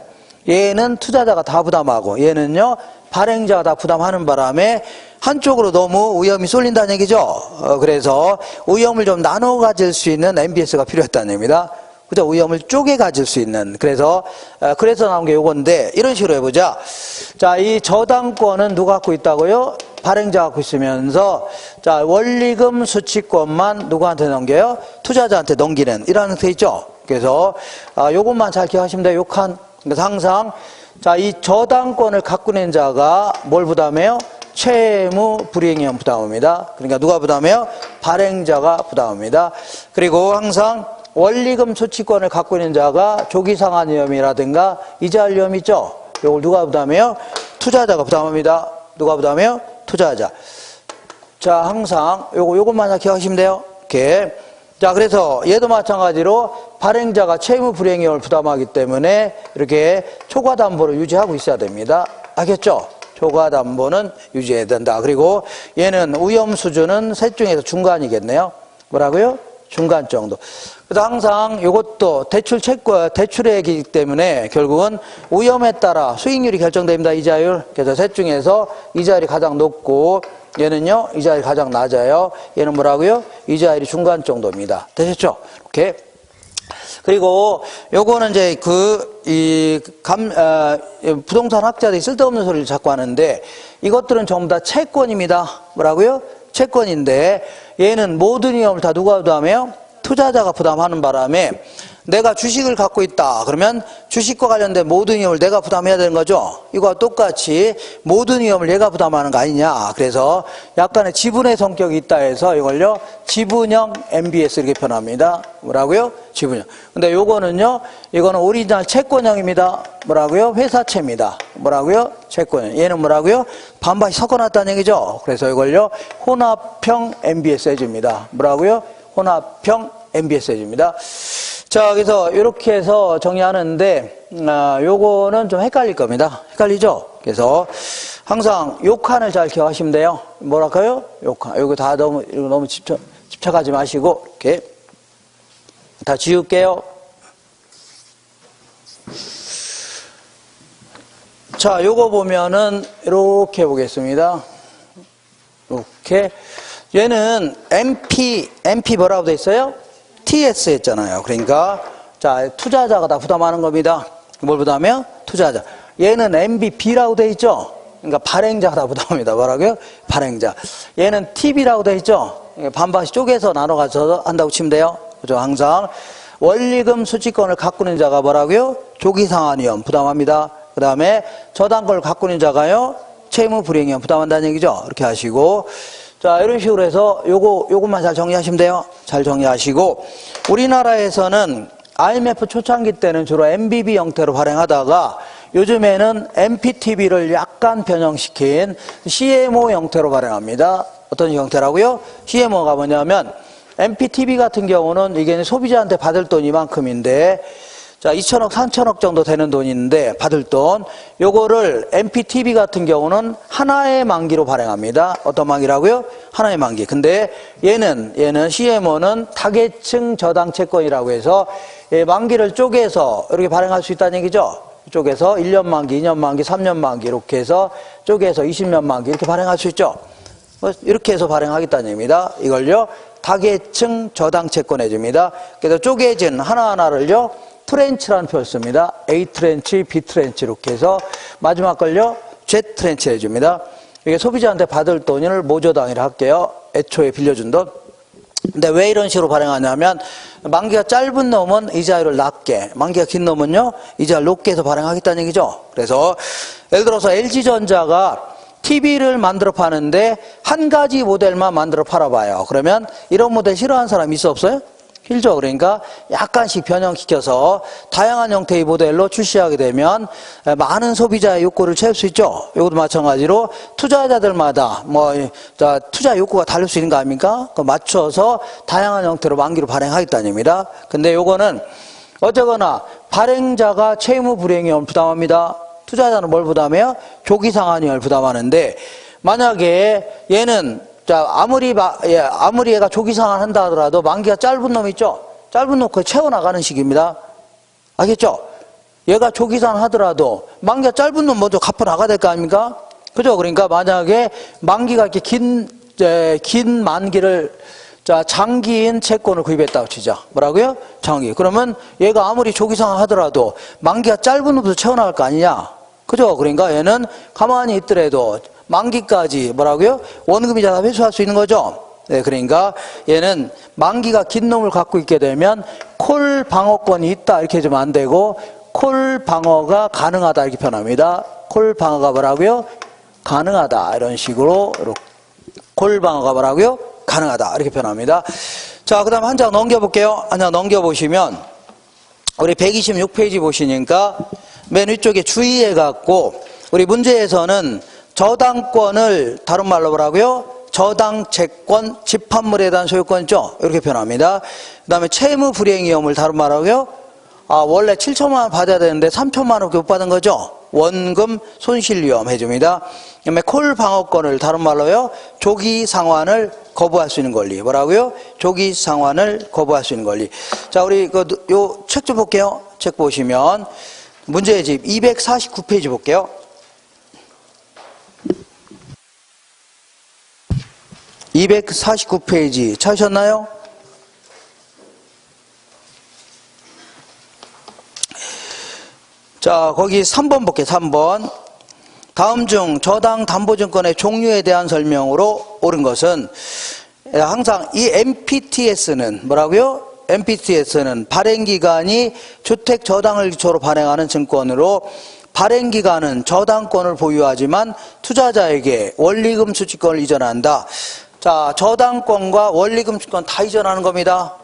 A: 얘는 투자자가 다 부담하고, 얘는요, 발행자가 다 부담하는 바람에 한쪽으로 너무 위험이 쏠린다는 얘기죠. 그래서 위험을 좀 나눠 가질 수 있는 MBS가 필요했다는 얘기입니다. 그죠? 위험을 쪼개 가질 수 있는. 그래서 나온 게 요건데, 이런 식으로 해보자. 자, 이 저당권은 누가 갖고 있다고요? 발행자 갖고 있으면서, 자, 원리금 수취권만 누구한테 넘겨요? 투자자한테 넘기는, 이런 형태 있죠? 그래서, 요것만 잘 기억하시면 돼요. 요 칸. 그래서 항상, 자, 이 저당권을 갖고 있는 자가 뭘 부담해요? 채무 불이행위험 부담합니다. 그러니까 누가 부담해요? 발행자가 부담합니다. 그리고 항상, 원리금 수취권을 갖고 있는 자가 조기상환 위험이라든가 이자할 위험 있죠? 이걸 누가 부담해요? 투자자가 부담합니다. 누가 부담해요? 투자자. 자, 항상 요것만 기억하시면 돼요. 이렇게. 자, 그래서 얘도 마찬가지로 발행자가 채무 불이행 위험을 부담하기 때문에 이렇게 초과 담보를 유지하고 있어야 됩니다. 알겠죠? 초과 담보는 유지해야 된다. 그리고 얘는 위험 수준은 셋 중에서 중간이겠네요. 뭐라고요? 중간 정도. 그래서 항상 이것도 대출액이기 때문에 결국은 위험에 따라 수익률이 결정됩니다. 이자율. 그래서 셋 중에서 이자율이 가장 높고 얘는요, 이자율이 가장 낮아요. 얘는 뭐라고요? 이자율이 중간 정도입니다. 되셨죠? 이렇게. 그리고 요거는 이제 부동산 학자들이 쓸데없는 소리를 자꾸 하는데 이것들은 전부 다 채권입니다. 뭐라고요? 채권인데 얘는 모든 위험을 다 누가 부담해요? 투자자가 부담하는 바람에 내가 주식을 갖고 있다. 그러면 주식과 관련된 모든 위험을 내가 부담해야 되는 거죠. 이거와 똑같이 모든 위험을 얘가 부담하는 거 아니냐. 그래서 약간의 지분의 성격이 있다 해서 이걸요. 지분형 MBS 이렇게 표현합니다. 뭐라고요? 지분형. 근데 요거는요. 이거는 오리지널 채권형입니다. 뭐라고요? 회사채입니다. 뭐라고요? 채권형. 얘는 뭐라고요? 반반씩 섞어놨다는 얘기죠. 그래서 이걸요. 혼합형 MBS 해줍니다. 뭐라고요? 혼합형 MBS 해줍니다. 자, 그래서 이렇게 해서 정리하는데 요거는 좀 헷갈릴 겁니다. 헷갈리죠? 그래서 항상 요 칸을 잘 기억하시면 돼요. 뭐랄까요? 요 칸. 요거 다 너무 집착하지 마시고 이렇게 다 지울게요. 자, 요거 보면은 이렇게 보겠습니다. 이렇게 얘는 MP 뭐라고 돼 있어요? TS 했잖아요. 그러니까 자 투자자가 다 부담하는 겁니다. 뭘 부담해요? 투자자. 얘는 MBB라고 돼 있죠. 그러니까 발행자가 다 부담합니다. 뭐라고요? 발행자. 얘는 TB라고 돼 있죠. 반반씩 쪼개서 나눠가서 한다고 치면 돼요. 그죠? 항상 원리금 수취권을 갖고 있는 자가 뭐라고요? 조기상환 위험 부담합니다. 그 다음에 저당권을 갖고 있는 자가요 채무 불이행 위험 부담한다는 얘기죠. 이렇게 하시고. 자, 이런 식으로 해서 요것만 잘 정리하시면 돼요. 잘 정리하시고, 우리나라에서는 IMF 초창기 때는 주로 MBB 형태로 발행하다가 요즘에는 MPTB를 약간 변형시킨 CMO 형태로 발행합니다. 어떤 형태라고요? CMO가 뭐냐면 MPTB 같은 경우는 이게 소비자한테 받을 돈 이만큼인데 자, 2천억, 3천억 정도 되는 돈이 있는데 받을 돈, 요거를 MPTB 같은 경우는 하나의 만기로 발행합니다. 어떤 만기라고요? 하나의 만기. 근데 얘는 CMO는 다계층 저당 채권이라고 해서 만기를 쪼개서 이렇게 발행할 수 있다는 얘기죠. 쪼개서 1년 만기, 2년 만기, 3년 만기 이렇게 해서 쪼개서 20년 만기 이렇게 발행할 수 있죠. 이렇게 해서 발행하겠다는 얘기입니다. 이걸요 다계층 저당 채권 해줍니다. 그래서 쪼개진 하나하나를요 트렌치라는 표를 씁니다. A 트렌치, B 트렌치 이렇게 해서 마지막 걸요 Z 트렌치 해줍니다. 이게 소비자한테 받을 돈을 모조당이라 할게요. 애초에 빌려준 돈. 근데 왜 이런 식으로 발행하냐면 만기가 짧은 놈은 이자율을 낮게, 만기가 긴 놈은요 이자를 높게 해서 발행하겠다는 얘기죠. 그래서 예를 들어서 LG전자가 TV를 만들어 파는데 한 가지 모델만 만들어 팔아봐요. 그러면 이런 모델 싫어하는 사람 있어 없어요? 싫죠. 그러니까 약간씩 변형시켜서 다양한 형태의 모델로 출시하게 되면 많은 소비자의 욕구를 채울 수 있죠. 이것도 마찬가지로 투자자들마다 투자 욕구가 다를 수 있는 거 아닙니까? 맞춰서 다양한 형태로 만기로 발행하겠다는 얘기입니다. 근데 요거는 어쨌거나 발행자가 채무 불이행위험을 부담합니다. 투자자는 뭘 부담해요? 조기상환위험을 부담하는데 만약에 얘는 아무리 얘가 조기상환 한다 하더라도 만기가 짧은 놈 있죠? 짧은 놈 그걸 채워나가는 식입니다. 알겠죠? 얘가 조기상환 하더라도 만기가 짧은 놈 먼저 갚아나가야 될 거 아닙니까? 그죠? 그러니까 만약에 만기가 이렇게 긴 만기를 장기인 채권을 구입했다고 치자. 뭐라고요? 장기. 그러면 얘가 아무리 조기상환 하더라도 만기가 짧은 놈도 채워나갈 거 아니냐? 그죠? 그러니까 얘는 가만히 있더라도 만기까지 뭐라고요? 원금이자 다 회수할 수 있는 거죠. 네, 그러니까 얘는 만기가 긴 놈을 갖고 있게 되면 콜 방어권이 있다 이렇게 해주면 안 되고 콜 방어가 가능하다 이렇게 표현합니다. 콜 방어가 뭐라고요? 가능하다 이런 식으로 콜 방어가 뭐라고요? 가능하다 이렇게 표현합니다. 자, 그다음 한 장 넘겨볼게요. 한 장 넘겨보시면 우리 126페이지 보시니까 맨 위쪽에 주의해갖고 우리 문제에서는 저당권을 다른 말로 뭐라고요? 저당채권, 집합물에 대한 소유권이죠. 이렇게 표현합니다. 그 다음에 채무 불이행 위험을 다른 말하고요. 원래 7천만 원 받아야 되는데 3천만 원밖에 못 받은 거죠. 원금 손실 위험 해줍니다. 그 다음에 콜 방어권을 다른 말로요. 조기 상환을 거부할 수 있는 권리. 뭐라고요? 조기 상환을 거부할 수 있는 권리. 자, 우리 요 책 좀 볼게요. 책 보시면 문제의 집 249페이지 볼게요. 249페이지 찾으셨나요? 자, 거기 3번 볼게요. 3번. 다음 중 저당 담보증권의 종류에 대한 설명으로 옳은 것은 항상 이 MPTS는 뭐라고요? MPTS는 발행기간이 주택 저당을 기초로 발행하는 증권으로 발행기간은 저당권을 보유하지만 투자자에게 원리금 수취권을 이전한다. 자, 저당권과 원리금 수취권 다 이전하는 겁니다.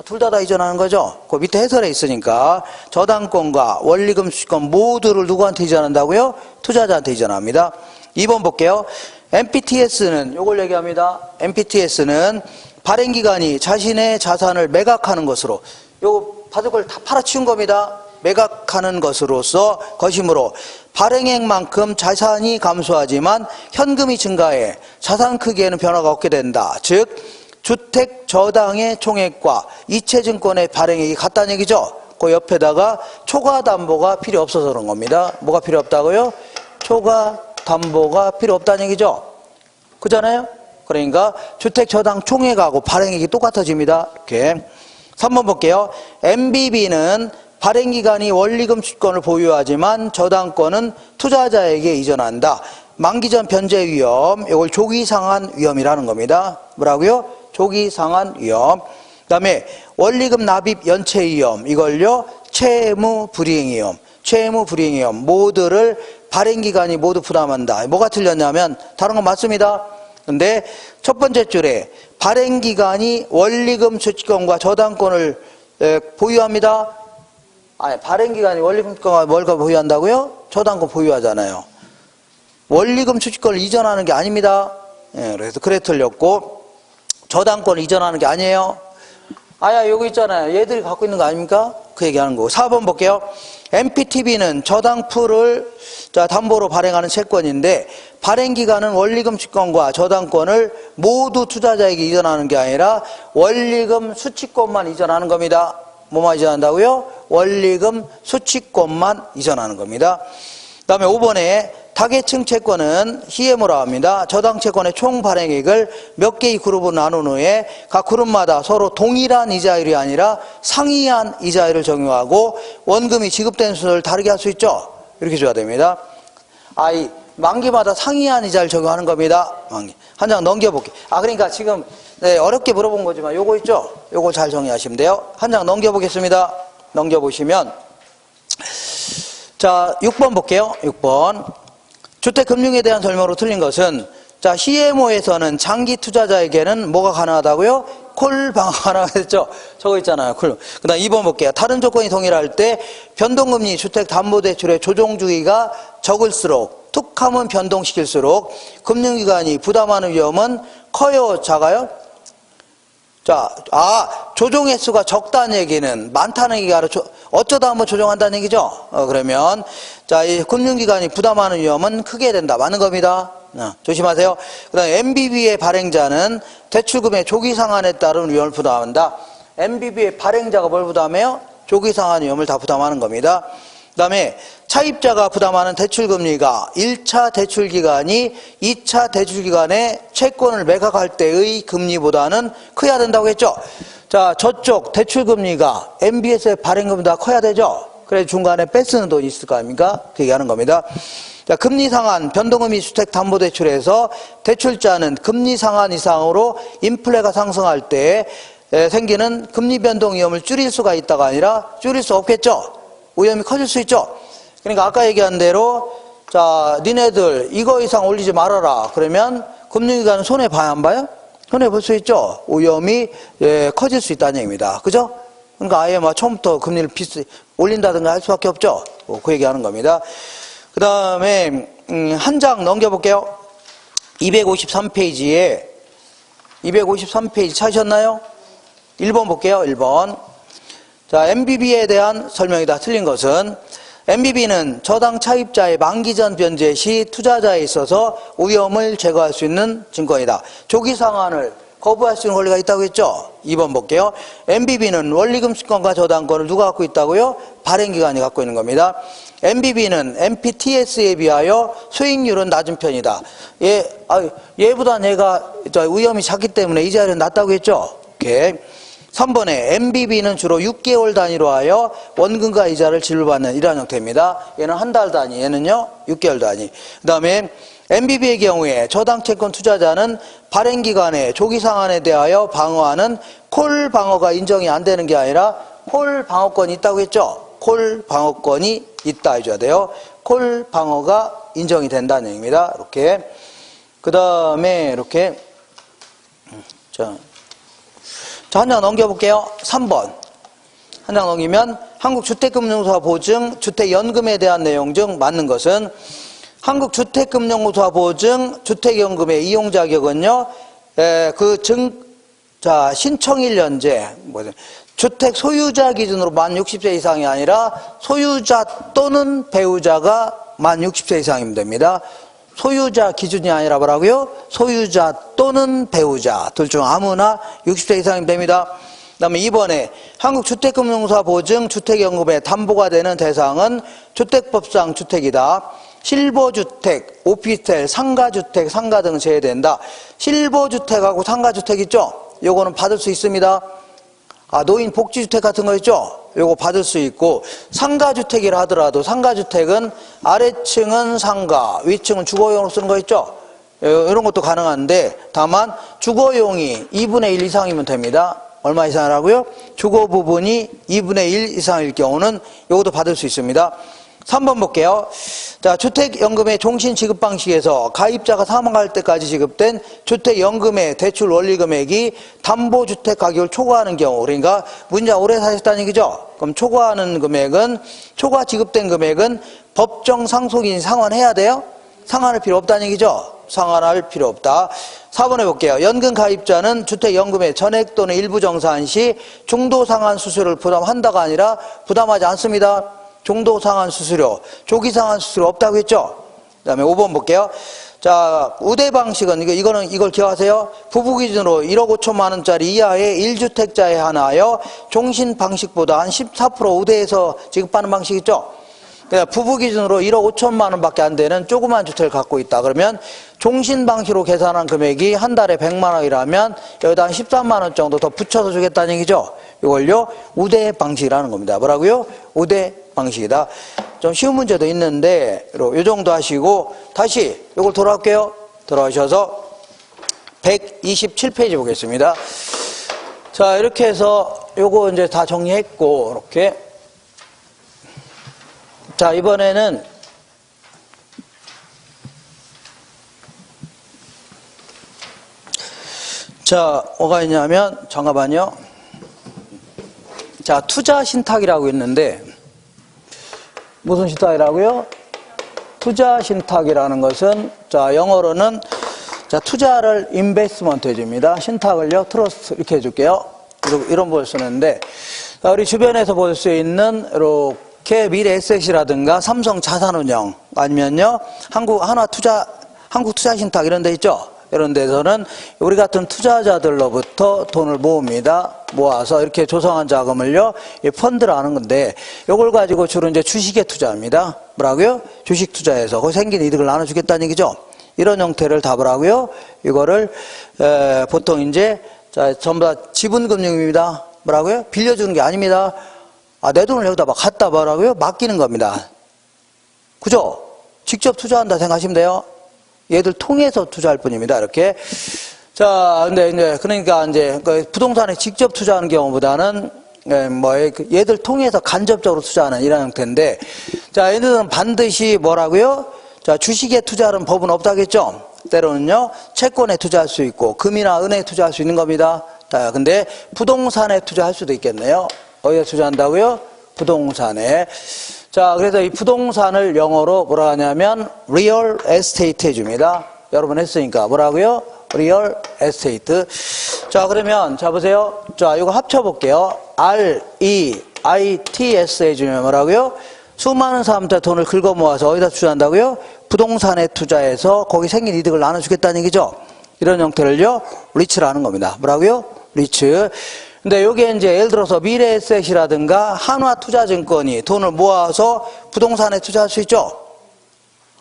A: 둘 다 이전하는 거죠. 그 밑에 해설에 있으니까 저당권과 원리금 수취권 모두를 누구한테 이전한다고요? 투자자한테 이전합니다. 2번 볼게요. MPTS는 이걸 얘기합니다. MPTS는 발행기간이 자신의 자산을 매각하는 것으로 요 받을 걸 다 팔아치운 겁니다. 매각하는 것으로서 것이므로 발행액만큼 자산이 감소하지만 현금이 증가해 자산 크기에는 변화가 없게 된다. 즉 주택 저당의 총액과 이체증권의 발행액이 같다는 얘기죠. 그 옆에다가 초과 담보가 필요 없어서 그런 겁니다. 뭐가 필요 없다고요? 초과 담보가 필요 없다는 얘기죠. 그잖아요? 그러니까 주택 저당 총액하고 발행액이 똑같아집니다. 이렇게. 3번 볼게요. MBB는 발행기간이 원리금 수취권을 보유하지만 저당권은 투자자에게 이전한다. 만기전 변제 위험, 이걸 조기상환 위험이라는 겁니다. 뭐라고요? 조기상환 위험. 그 다음에 원리금 납입 연체 위험, 이걸요 채무 불이행 위험. 채무 불이행 위험 모두를 발행기간이 모두 부담한다. 뭐가 틀렸냐면 다른 건 맞습니다. 근데 첫 번째 줄에 발행기간이 원리금 수취권과 저당권을 보유합니다. 아니, 발행기간이 원리금 수취권과 뭘 보유한다고요? 저당권 보유하잖아요. 원리금 수취권을 이전하는 게 아닙니다. 그래서 그래 틀렸고 저당권을 이전하는 게 아니에요. 여기 있잖아요. 얘들이 갖고 있는 거 아닙니까? 그 얘기하는 거고. 4번 볼게요. MPTB는 저당풀을 담보로 발행하는 채권인데 발행기간은 원리금 채권과 저당권을 모두 투자자에게 이전하는 게 아니라 원리금 수취권만 이전하는 겁니다. 뭐만 이전한다고요? 원리금 수취권만 이전하는 겁니다. 그 다음에 5번에 다계층 채권은 희애모라 합니다. 저당 채권의 총 발행액을 몇 개의 그룹으로 나눈 후에 각 그룹마다 서로 동일한 이자율이 아니라 상이한 이자율을 적용하고 원금이 지급된 순서를 다르게 할 수 있죠. 이렇게 줘야 됩니다. 이 만기마다 상이한 이자를 적용하는 겁니다. 만기. 한 장 넘겨볼게요. 그러니까 지금 어렵게 물어본 거지만 요거 있죠? 요거 잘 정리하시면 돼요. 한 장 넘겨보겠습니다. 넘겨보시면 자 6번 볼게요. 6번. 주택금융에 대한 설명으로 틀린 것은 자 희애모에서는 장기 투자자에게는 뭐가 가능하다고요? 콜 방어가 가능하겠죠? 저거 있잖아요. 콜. 그 다음 2번 볼게요. 다른 조건이 동일할 때 변동금리 주택담보대출의 조정주기가 적을수록 툭 하면 변동시킬수록 금융기관이 부담하는 위험은 커요? 작아요? 자, 조정 횟수가 적다는 얘기는 많다는 얘기가 아니라 어쩌다 한번 조정한다는 얘기죠? 그러면, 자, 이 금융기관이 부담하는 위험은 크게 된다. 맞는 겁니다. 조심하세요. 그 다음에 MBB의 발행자는 대출금의 조기 상한에 따른 위험을 부담한다. MBB의 발행자가 뭘 부담해요? 조기 상한 위험을 다 부담하는 겁니다. 그 다음에 차입자가 부담하는 대출금리가 1차 대출기간이 2차 대출기간에 채권을 매각할 때의 금리보다는 커야 된다고 했죠. 자, 저쪽 대출금리가 MBS의 발행금보다 커야 되죠. 그래서 중간에 뺏쓰는 돈이 있을 거 아닙니까? 그 얘기하는 겁니다. 자, 금리 상한 변동금리 주택담보대출에서 대출자는 금리 상한 이상으로 인플레가 상승할 때 생기는 금리 변동 위험을 줄일 수가 있다가 아니라 줄일 수 없겠죠. 위험이 커질 수 있죠. 그러니까 아까 얘기한 대로 자 니네들 이거 이상 올리지 말아라 그러면 금융기관은 손해 봐야 안 봐요? 손해 볼 수 있죠. 위험이 커질 수 있다는 얘기입니다. 그죠? 그러니까 아예 처음부터 금리를 올린다든가 할 수밖에 없죠. 그 얘기하는 겁니다. 그 다음에 한 장 넘겨볼게요. 253페이지에 253페이지 찾으셨나요? 1번 볼게요. 1번. 자, MBB에 대한 설명이 다 틀린 것은 MBB는 저당 차입자의 만기 전 변제 시 투자자에 있어서 위험을 제거할 수 있는 증권이다. 조기 상환을 거부할 수 있는 권리가 있다고 했죠. 2번 볼게요. MBB는 원리금 채권과 저당권을 누가 갖고 있다고요? 발행기관이 갖고 있는 겁니다. MBB는 MPTS에 비하여 수익률은 낮은 편이다. 얘보다 내가 위험이 작기 때문에 이자율은 낮다고 했죠. 오케이. 3번에 MBB는 주로 6개월 단위로 하여 원금과 이자를 지불받는 이러한 형태입니다. 얘는 한 달 단위, 얘는요 6개월 단위. 그 다음에 MBB의 경우에 저당채권 투자자는 발행기간에 조기 상환에 대하여 방어하는 콜 방어가 인정이 안 되는 게 아니라 콜 방어권이 있다고 했죠. 콜 방어권이 있다 해줘야 돼요. 콜 방어가 인정이 된다는 얘기입니다. 이렇게. 그 다음에 이렇게 자, 한 장 넘겨볼게요. 3번. 한 장 넘기면 한국주택금융사 보증 주택연금에 대한 내용 중 맞는 것은 한국주택금융사 보증 주택연금의 이용 자격은요. 신청일 연재 주택 소유자 기준으로 만 60세 이상이 아니라 소유자 또는 배우자가 만 60세 이상이면 됩니다. 소유자 기준이 아니라 뭐라고요? 소유자 또는 배우자 둘 중 아무나 60세 이상이면 됩니다. 그 다음에 2번에 한국주택금융사 보증 주택연금의 담보가 되는 대상은 주택법상 주택이다. 실버주택, 오피스텔, 상가주택, 상가 등 제외된다. 실버주택하고 상가주택 있죠? 요거는 받을 수 있습니다. 노인 복지주택 같은 거 있죠? 요거 받을 수 있고, 상가주택이라 하더라도 상가주택은 아래층은 상가, 위층은 주거용으로 쓰는 거 있죠? 이런 것도 가능한데, 다만 주거용이 2분의 1 이상이면 됩니다. 얼마 이상이라고요? 주거 부분이 2분의 1 이상일 경우는 요것도 받을 수 있습니다. 3번 볼게요. 자, 주택연금의 종신 지급 방식에서 가입자가 사망할 때까지 지급된 주택연금의 대출 원리금액이 담보주택 가격을 초과하는 경우, 그러니까 문자 오래 사셨다는 얘기죠. 그럼 초과 지급된 금액은 법정 상속인이 상환해야 돼요? 상환할 필요 없다는 얘기죠. 상환할 필요 없다. 4번 해볼게요. 연금 가입자는 주택연금의 전액 또는 일부 정산 시 중도상환 수수료를 부담한다가 아니라 부담하지 않습니다. 중도상환 수수료, 조기상환 수수료 없다고 했죠? 그 다음에 5번 볼게요. 자, 우대 방식은, 이걸 기억하세요? 부부 기준으로 1억 5천만 원짜리 이하의 1주택자에 한하여 종신 방식보다 한 14% 우대해서 지급하는 방식 있죠? 그러니까 부부 기준으로 1억 5천만 원밖에 안 되는 조그만 주택을 갖고 있다. 그러면 종신 방식으로 계산한 금액이 한 달에 100만 원이라면 여기다 한 13만 원 정도 더 붙여서 주겠다는 얘기죠. 이걸요, 우대 방식이라는 겁니다. 뭐라고요? 우대 방식이다. 좀 쉬운 문제도 있는데 요 정도 하시고 다시 요걸 돌아올게요. 돌아오셔서 127페이지 보겠습니다. 자, 이렇게 해서 요거 이제 다 정리했고, 이렇게. 자, 이번에는 자, 뭐가 있냐면 잠깐만요. 자, 투자 신탁이라고 있는데 무슨 신탁이라고요? 투자 신탁이라는 것은 자, 영어로는 자, 투자를 인베스트먼트 해줍니다. 신탁을요, 트러스트 이렇게 해줄게요. 이런 걸 쓰는데 자, 우리 주변에서 볼 수 있는 이렇게 미래에셋이라든가 삼성 자산운용 아니면요 한국 투자신탁 이런 데 있죠. 이런 데서는 우리 같은 투자자들로부터 돈을 모읍니다. 모아서 이렇게 조성한 자금을요, 펀드라는 건데, 이걸 가지고 주로 이제 주식에 투자합니다. 뭐라고요? 주식 투자해서 거기 생긴 이득을 나눠주겠다는 얘기죠. 이런 형태를 답을 하고요. 이거를 보통 이제 자, 전부 다 지분금융입니다. 뭐라고요? 빌려주는 게 아닙니다. 아, 내 돈을 여기다 막 갖다 뭐라고요? 맡기는 겁니다. 그죠? 직접 투자한다 생각하시면 돼요. 얘들 통해서 투자할 뿐입니다. 이렇게. 자, 근데 이제, 그러니까 이제, 부동산에 직접 투자하는 경우보다는, 얘들 통해서 간접적으로 투자하는 이런 형태인데, 자, 얘들은 반드시 뭐라고요? 자, 주식에 투자하는 법은 없다겠죠? 때로는요, 채권에 투자할 수 있고, 금이나 은행에 투자할 수 있는 겁니다. 자, 근데 부동산에 투자할 수도 있겠네요. 어디에 투자한다고요? 부동산에. 자, 그래서 이 부동산을 영어로 뭐라 하냐면 real estate 해줍니다. 여러분 했으니까 뭐라고요? real estate. 자, 그러면 자 보세요. 자, 이거 합쳐볼게요. REITS 해주면 뭐라고요? 수많은 사람한테 돈을 긁어 모아서 어디다 투자한다고요? 부동산에 투자해서 거기 생긴 이득을 나눠주겠다는 얘기죠. 이런 형태를요, 리츠라는 겁니다. 뭐라고요? 리츠. 근데 요게 이제 예를 들어서 미래에셋이라든가 한화투자증권이 돈을 모아서 부동산에 투자할 수 있죠?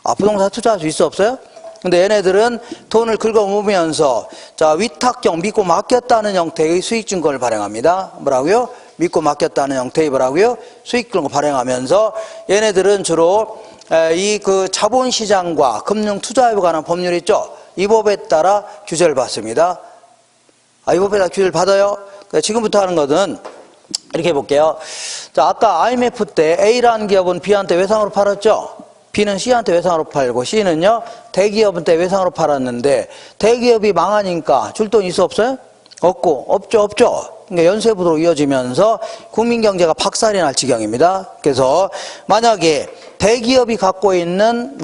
A: 아, 부동산에 투자할 수 있어 없어요? 근데 얘네들은 돈을 긁어 모으면서 자, 위탁형 믿고 맡겼다는 형태의 수익증권을 발행합니다. 뭐라고요? 믿고 맡겼다는 형태의 뭐라고요? 수익증권을 발행하면서 얘네들은 주로 이 그 자본시장과 금융투자에 관한 법률이 있죠? 이 법에 따라 규제를 받습니다. 아, 이 법에 따라 규제를 받아요? 지금부터 하는 것은 이렇게 볼게요. 자, 아까 IMF 때 A라는 기업은 B한테 외상으로 팔았죠? B는 C한테 외상으로 팔고 C는요, 대기업한테 외상으로 팔았는데 대기업이 망하니까 줄 돈 있어 없어요? 없고, 없죠. 그러니까 연쇄부도로 이어지면서 국민경제가 박살이 날 지경입니다. 그래서 만약에 대기업이 갖고 있는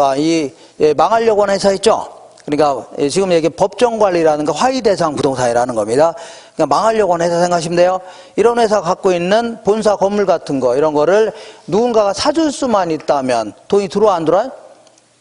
A: 망하려고 하는 회사 있죠? 그러니까 지금 얘기 법정관리라는 거 화의대상 부동산이라는 겁니다. 그러니까 망하려고 하는 회사 생각하시면 돼요. 이런 회사 갖고 있는 본사 건물 같은 거 이런 거를 누군가가 사줄 수만 있다면 돈이 들어와 안 들어와요?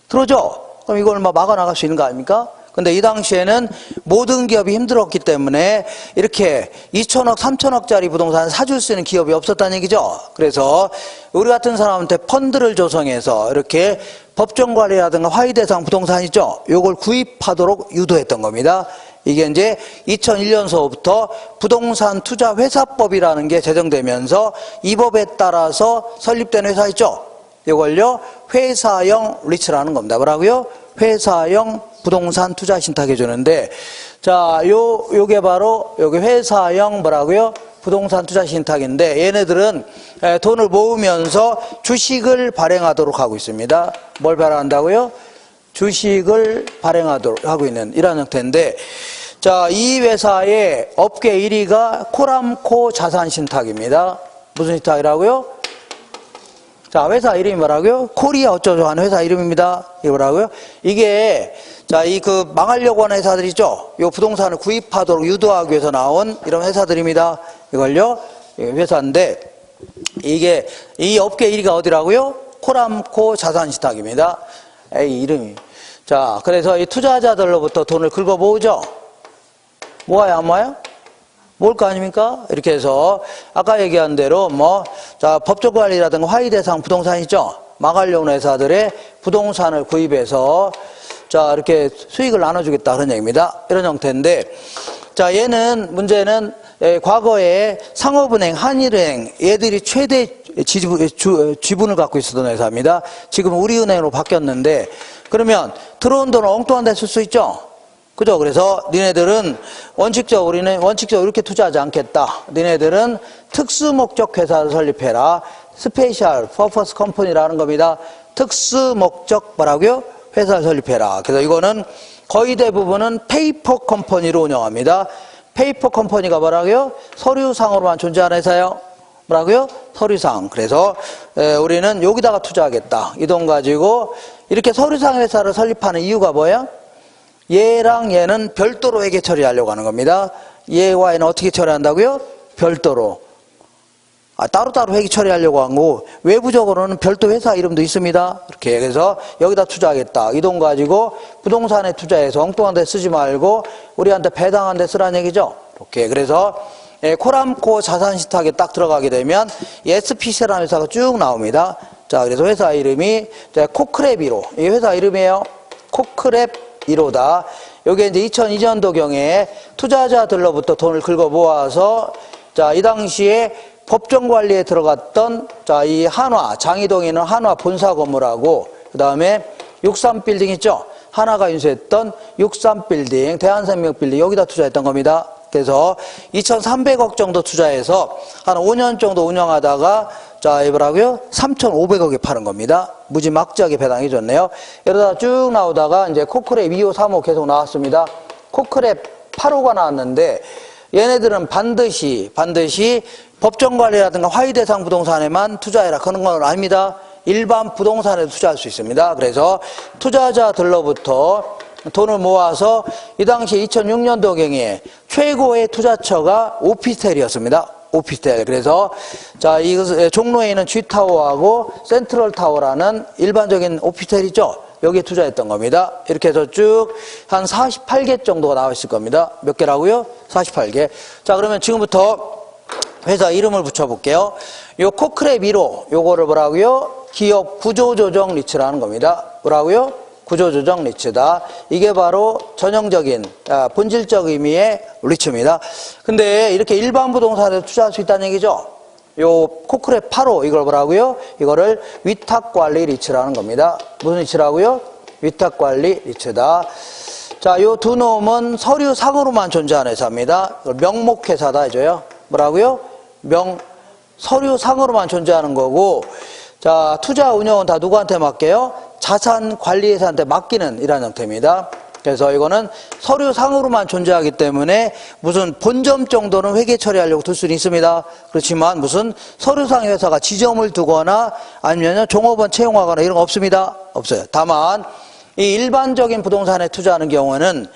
A: 들어오죠? 그럼 이걸 막아 나갈 수 있는 거 아닙니까? 근데 이 당시에는 모든 기업이 힘들었기 때문에 이렇게 2천억, 3천억짜리 부동산을 사줄 수 있는 기업이 없었다는 얘기죠. 그래서 우리 같은 사람한테 펀드를 조성해서 이렇게 법정관리라든가 화의대상 부동산 있죠. 요걸 구입하도록 유도했던 겁니다. 이게 이제 2001년서부터 부동산 투자 회사법이라는 게 제정되면서 이 법에 따라서 설립된 회사 있죠. 이걸요, 회사형 리츠라는 겁니다. 뭐라고요? 회사형 부동산 투자 신탁해 주는데, 자, 요게 바로, 여기 회사형 뭐라고요? 부동산 투자 신탁인데, 얘네들은 돈을 모으면서 주식을 발행하도록 하고 있습니다. 뭘 발행한다고요? 주식을 발행하도록 하고 있는 이런 형태인데, 자, 이 회사의 업계 1위가 코람코 자산 신탁입니다. 무슨 신탁이라고요? 자, 회사 이름이 뭐라고요? 코리아 어쩌죠 하는 회사 이름입니다. 이거 뭐라고요? 이게, 자, 망하려고 하는 회사들이죠? 요 부동산을 구입하도록 유도하기 위해서 나온 이런 회사들입니다. 이걸요? 회사인데, 이게, 이 업계 1위가 어디라고요? 코람코 자산시탁입니다. 이 이름이. 자, 그래서 이 투자자들로부터 돈을 긁어 모으죠? 모아요, 안 모아요? 모을 거 아닙니까? 이렇게 해서, 아까 얘기한 대로, 자, 법적관리라든가 화의 대상 부동산 있죠? 망하려는 회사들의 부동산을 구입해서, 자, 이렇게 수익을 나눠주겠다. 그런 얘기입니다. 이런 형태인데, 자, 문제는, 과거에 상업은행, 한일은행, 얘들이 최대 지분을 갖고 있었던 회사입니다. 지금 우리은행으로 바뀌었는데, 그러면 들어온 돈을 엉뚱한 데 쓸 수 있죠? 그죠? 그래서 우리는 원칙적으로 이렇게 투자하지 않겠다. 니네들은 특수목적 회사를 설립해라. 스페셜 퍼포스 컴퍼니라는 겁니다. 특수목적 뭐라고요? 회사를 설립해라. 그래서 이거는 거의 대부분은 페이퍼 컴퍼니로 운영합니다. 페이퍼 컴퍼니가 뭐라고요? 서류상으로만 존재하는 회사요. 뭐라고요? 서류상. 그래서 우리는 여기다가 투자하겠다. 이 돈 가지고 이렇게 서류상 회사를 설립하는 이유가 뭐예요? 얘랑 얘는 별도로 회계 처리하려고 하는 겁니다. 얘와 얘는 어떻게 처리한다고요? 별도로. 따로따로 회계 처리하려고 하고, 외부적으로는 별도 회사 이름도 있습니다. 이렇게. 그래서 여기다 투자하겠다. 이 돈 가지고 부동산에 투자해서 엉뚱한 데 쓰지 말고 우리한테 배당한 데 쓰라는 얘기죠. 이렇게. 그래서 코람코 자산시탁에 딱 들어가게 되면 SPC라는 회사가 쭉 나옵니다. 자, 그래서 회사 이름이 코크랩 1호. 이 회사 이름이에요. 코크랩 1호다. 여기에 이제 2002년도경에 투자자들로부터 돈을 긁어 모아서, 자, 이 당시에 법정 관리에 들어갔던, 자, 이 장이동에 있는 한화 본사 건물하고, 그 다음에 63빌딩 있죠? 하나가 인수했던 63빌딩, 대한생명빌딩, 여기다 투자했던 겁니다. 그래서 2,300억 정도 투자해서 한 5년 정도 운영하다가, 자, 뭐라고요? 3,500억에 파는 겁니다. 무지막지하게 배당해 줬네요. 이러다가 쭉 나오다가 이제 코크랩 2호, 3호 계속 나왔습니다. 코크랩 8호가 나왔는데, 얘네들은 반드시 법정관리라든가 화의대상 부동산에만 투자해라. 그런 건 아닙니다. 일반 부동산에도 투자할 수 있습니다. 그래서 투자자들로부터 돈을 모아서 이 당시 2006년도경에 최고의 투자처가 오피스텔이었습니다. 오피스텔. 그래서 자, 이 종로에 있는 G타워하고 센트럴타워라는 일반적인 오피스텔이죠. 여기에 투자했던 겁니다. 이렇게 해서 쭉 한 48개 정도가 나와 있을 겁니다. 몇 개라고요? 48개. 자, 그러면 지금부터 회사 이름을 붙여볼게요. 요 코크랩 1호, 요거를 뭐라고요? 기업 구조조정 리츠라는 겁니다. 뭐라고요? 구조조정 리츠다. 이게 바로 전형적인, 본질적 의미의 리츠입니다. 근데 이렇게 일반 부동산에 투자할 수 있다는 얘기죠? 요 코크랩 8호, 이걸 뭐라고요? 이거를 위탁관리 리츠라는 겁니다. 무슨 리츠라고요? 위탁관리 리츠다. 자, 요 두 놈은 서류상으로만 존재하는 회사입니다. 이걸 명목회사다 해줘요. 뭐라고요? 서류상으로만 존재하는 거고, 자, 투자 운영은 다 누구한테 맡겨요? 자산관리회사한테 맡기는 이런 형태입니다. 그래서 이거는 서류상으로만 존재하기 때문에 무슨 본점 정도는 회계 처리하려고 둘 수는 있습니다. 그렇지만 무슨 서류상 회사가 지점을 두거나 아니면 종업원 채용하거나 이런 거 없습니다. 없어요. 다만 이 일반적인 부동산에 투자하는 경우는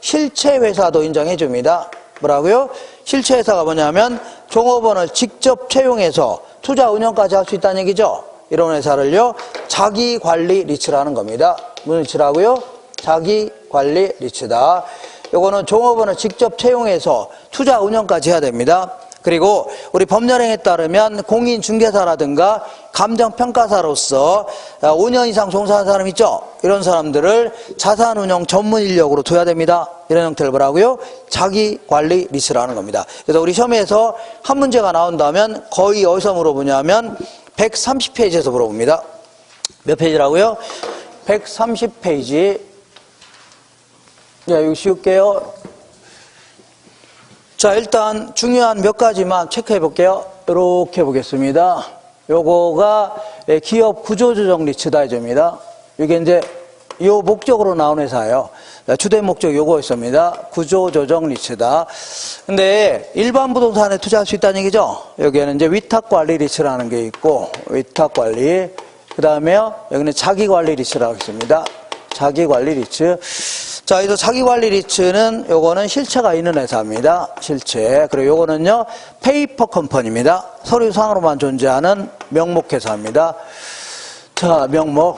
A: 실체 회사도 인정해 줍니다. 뭐라고요? 실체 회사가 뭐냐면 종업원을 직접 채용해서 투자 운영까지 할 수 있다는 얘기죠. 이런 회사를요, 자기관리 리츠라는 겁니다. 무슨 리츠라고요? 자기관리 리츠다. 요거는 종업원을 직접 채용해서 투자 운영까지 해야 됩니다. 그리고 우리 법령에 따르면 공인중개사라든가 감정평가사로서 5년 이상 종사한 사람 있죠? 이런 사람들을 자산운용 전문 인력으로 둬야 됩니다. 이런 형태를 뭐라고요? 자기관리 리츠라는 겁니다. 그래서 우리 시험에서 한 문제가 나온다면 거의 어디서 물어보냐면 130페이지에서 물어봅니다. 몇 페이지라고요? 130페이지. 야, 이거 씌울게요. 자, 일단 중요한 몇 가지만 체크해 볼게요. 이렇게 보겠습니다. 요거가 기업 구조조정 리츠다 해줍니다. 이게 이제 요 목적으로 나온 회사예요. 주된 목적 요거였습니다. 구조조정 리츠다. 근데 일반 부동산에 투자할 수 있다는 얘기죠. 여기에는 이제 위탁관리 리츠라는 게 있고, 위탁관리. 그 다음에요, 여기는 자기관리 리츠라고 있습니다. 자기관리 리츠. 자, 여기서 자기관리 리츠는 요거는 실체가 있는 회사입니다. 실체. 그리고 요거는요, 페이퍼 컴퍼니입니다. 서류상으로만 존재하는 명목회사입니다. 자, 명목.